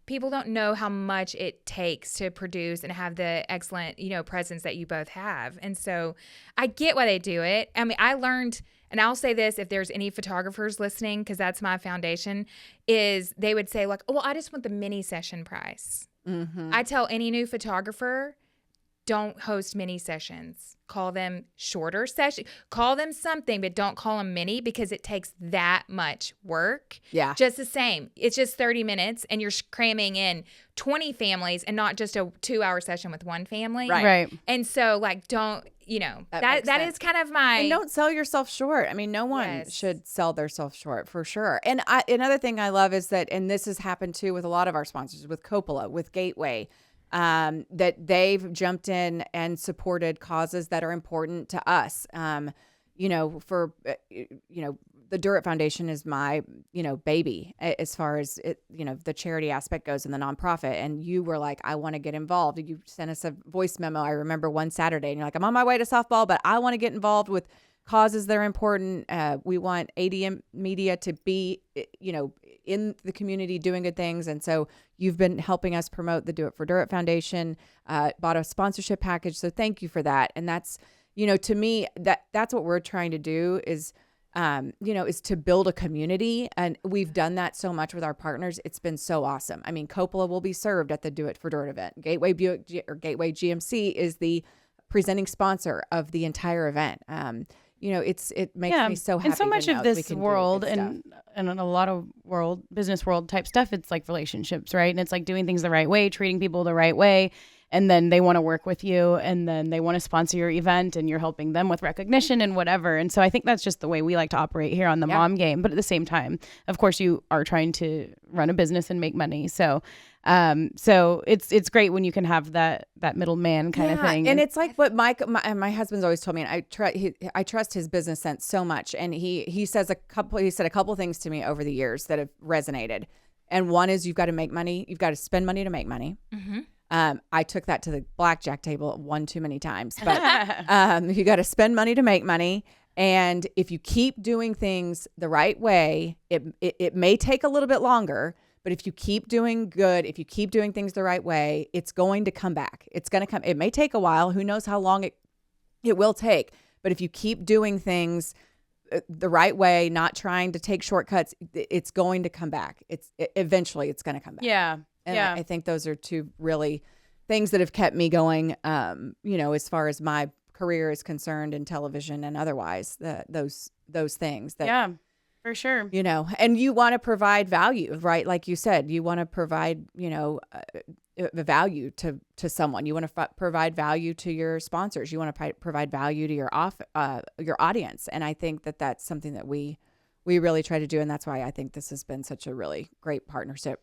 people don't know how much it takes to produce and have the excellent, presence that you both have. And so I get why they do it. I mean, I learned, and I'll say this, if there's any photographers listening, because that's my foundation, is they would say like, oh, well, I just want the mini session price. Mm-hmm. I tell any new photographer, don't host mini sessions. Call them shorter sessions. Call them something, but don't call them mini because it takes that much work. Yeah. Just the same. It's just 30 minutes and you're cramming in 20 families and not just a 2-hour session with one family. Right. And so like, don't, that is kind of my. And don't sell yourself short. I mean, no one should sell themselves short for sure. And another thing I love is that, and this has happened too with a lot of our sponsors, with Coppola, with Gateway, that they've jumped in and supported causes that are important to us. for, the Do It Foundation is my, baby as far as it, the charity aspect goes and the nonprofit. And you were like, I want to get involved. You sent us a voice memo. I remember one Saturday and you're like, I'm on my way to softball, but I want to get involved with causes that are important. We want ADM media to be, in the community doing good things. And so you've been helping us promote the Do It for Do It Foundation, bought a sponsorship package. So thank you for that. And that's, to me, that's what we're trying to do is to build a community. And we've done that so much with our partners. It's been so awesome. I mean, Coppola will be served at the Do It for Dirt event. Gateway GMC is the presenting sponsor of the entire event. It makes me so happy. And so much of this world and a lot of business world type stuff, it's like relationships, right? And it's like doing things the right way, treating people the right way. And then they want to work with you and then they want to sponsor your event and you're helping them with recognition and whatever. And so I think that's just the way we like to operate here on the Mom Game. But at the same time, of course, you are trying to run a business and make money. So it's great when you can have that middleman kind of thing. And it's like what my husband's always told me, and I trust his business sense so much. And he said a couple things to me over the years that have resonated. And one is you've got to make money. You've got to spend money to make money. Mm-hmm. I took that to the blackjack table one too many times, but you got to spend money to make money. And if you keep doing things the right way, it may take a little bit longer, but if you keep doing good, if you keep doing things the right way, it's going to come back. It's going to come. It may take a while. Who knows how long it will take. But if you keep doing things the right way, not trying to take shortcuts, it's going to come back. Eventually it's going to come back. Yeah. And I think those are two really things that have kept me going, as far as my career is concerned in television and otherwise, those things that, yeah, for sure. And you want to provide value, right? Like you said, you want to provide, the value to someone. You want to provide value to your sponsors. You want to provide value to your audience. And I think that that's something that we really try to do. And that's why I think this has been such a really great partnership.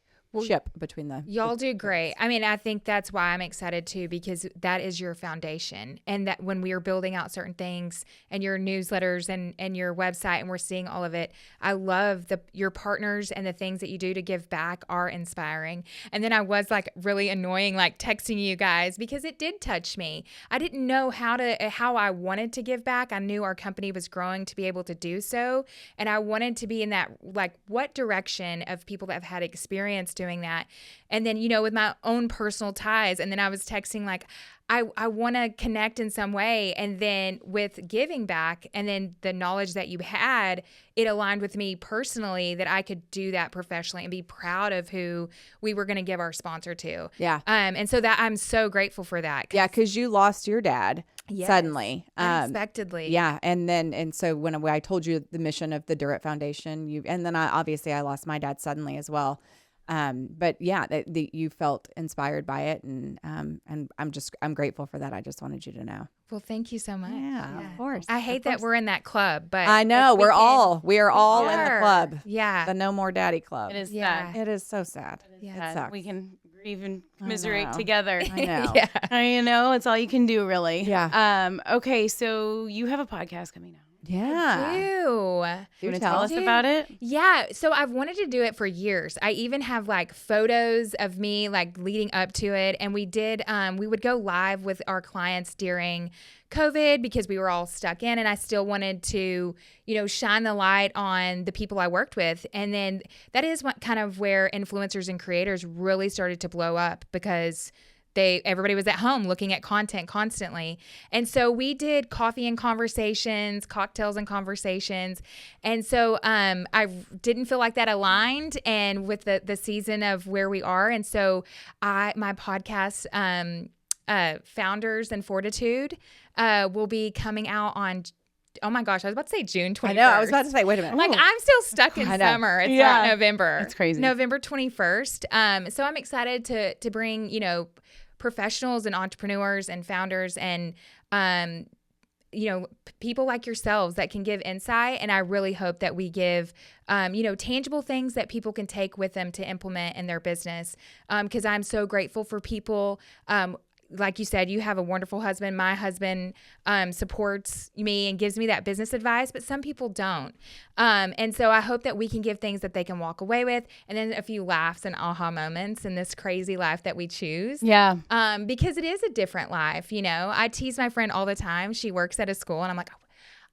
Between y'all do great. I mean, I think that's why I'm excited too, because that is your foundation. And that when we are building out certain things and your newsletters and your website and we're seeing all of it, I love your partners and the things that you do to give back are inspiring. And then I was like really annoying, like texting you guys because it did touch me. I didn't know how I wanted to give back. I knew our company was growing to be able to do so. And I wanted to be in that, like, what direction of people that have had experience doing that. And then, with my own personal ties. And then I was texting like, I want to connect in some way. And then with giving back and then the knowledge that you had, it aligned with me personally that I could do that professionally and be proud of who we were going to give our sponsor to. Yeah. And so that I'm so grateful for that. Yeah. Cause you lost your dad suddenly. Unexpectedly. Yeah. And so when I told you the mission of the Do It Foundation, and then I lost my dad suddenly as well. But yeah, you felt inspired by it, and I'm grateful for that. I just wanted you to know. Well, thank you so much. Yeah, of course. I hate that we're in that club, but I know we are all in the club. Yeah, the No More Daddy Club. It is sad. It is so sad. Yeah, it sucks. We can grieve and commiserate together. I know. Yeah, it's all you can do, really. Yeah. Okay, so you have a podcast coming out. Yeah. Do you want to tell us about it? Yeah. So I've wanted to do it for years. I even have like photos of me like leading up to it. And we would go live with our clients during COVID because we were all stuck in, and I still wanted to, shine the light on the people I worked with. And then that is what kind of where influencers and creators really started to blow up because everybody was at home looking at content constantly. And so we did coffee and conversations, cocktails and conversations. And so I didn't feel like that aligned and with the season of where we are. And so my podcast, Founders and Fortitude, will be coming out on, oh my gosh, I was about to say June 21st. I know, I was about to say, wait a minute. Like, I'm still stuck in summer. It's not November. It's crazy. November 21st. So I'm excited to bring, professionals and entrepreneurs and founders and, people like yourselves that can give insight. And I really hope that we give, tangible things that people can take with them to implement in their business. Because I'm so grateful for people like you said, you have a wonderful husband. My husband supports me and gives me that business advice, but some people don't. And so I hope that we can give things that they can walk away with, and then a few laughs and aha moments in this crazy life that we choose. Yeah. Because it is a different life. You know, I tease my friend all the time. She works at a school, and I'm like,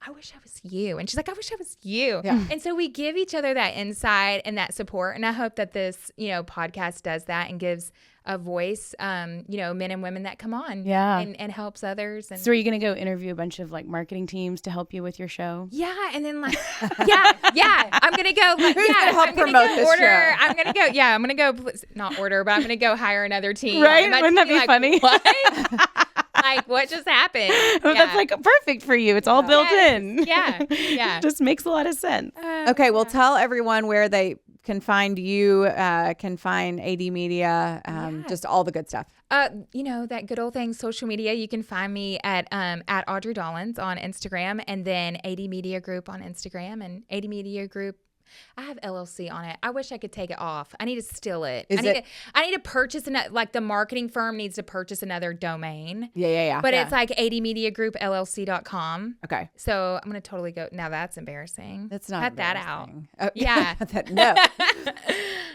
I wish I was you. And she's like, I wish I was you. Yeah. And so we give each other that insight and that support. And I hope that this, podcast does that and gives a voice, men and women that come on and helps others. And So are you going to go interview a bunch of like marketing teams to help you with your show? yeah. And then I'm going to go. Who's gonna help promote this show? I'm going to go, not order, but I'm going to go hire another team. Right? And my Wouldn't that team be funny? What? Like, what just happened? Well, that's like perfect for you. It's all built in. Yeah. Just makes a lot of sense. Okay, well, tell everyone where they can find you, can find AD Media, just all the good stuff. That good old thing, social media. You can find me at Audrie Dollins on Instagram, and then AD Media Group on Instagram, and AD Media Group. I have LLC on it. I wish I could take it off. I need to steal it. I need to purchase another, like the marketing firm needs to purchase another domain. Yeah. But it's like admediagroupllc.com. Okay. So I'm going to totally go. Now that's embarrassing. That's not Cut that out. embarrassing. Oh, Yeah. No.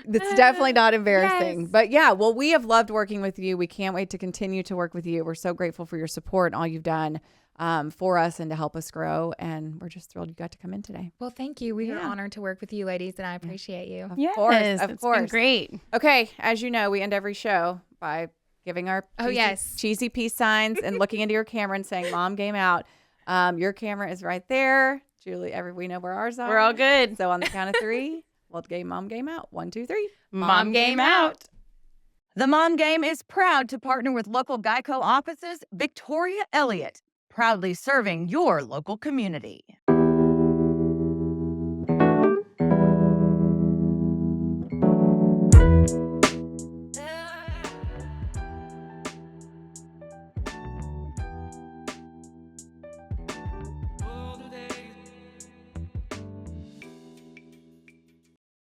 That's definitely not embarrassing. Yes. But yeah, well, we have loved working with you. We can't wait to continue to work with you. We're so grateful for your support and all you've done for us and to help us grow. And we're just thrilled you got to come in today. Well, thank you. We are honored to work with you ladies, and I appreciate you. Of Yes, course. it's been great. Okay. As you know, we end every show by giving our cheesy peace signs and looking into your camera and saying, Mom, game out. Your camera is right there. Julie, we know where ours are. We're all good. So on the count of three, we'll game Mom game out. 1, 2, 3. Mom game out. The Mom Game is proud to partner with local GEICO offices, Victoria Elliott, proudly serving your local community.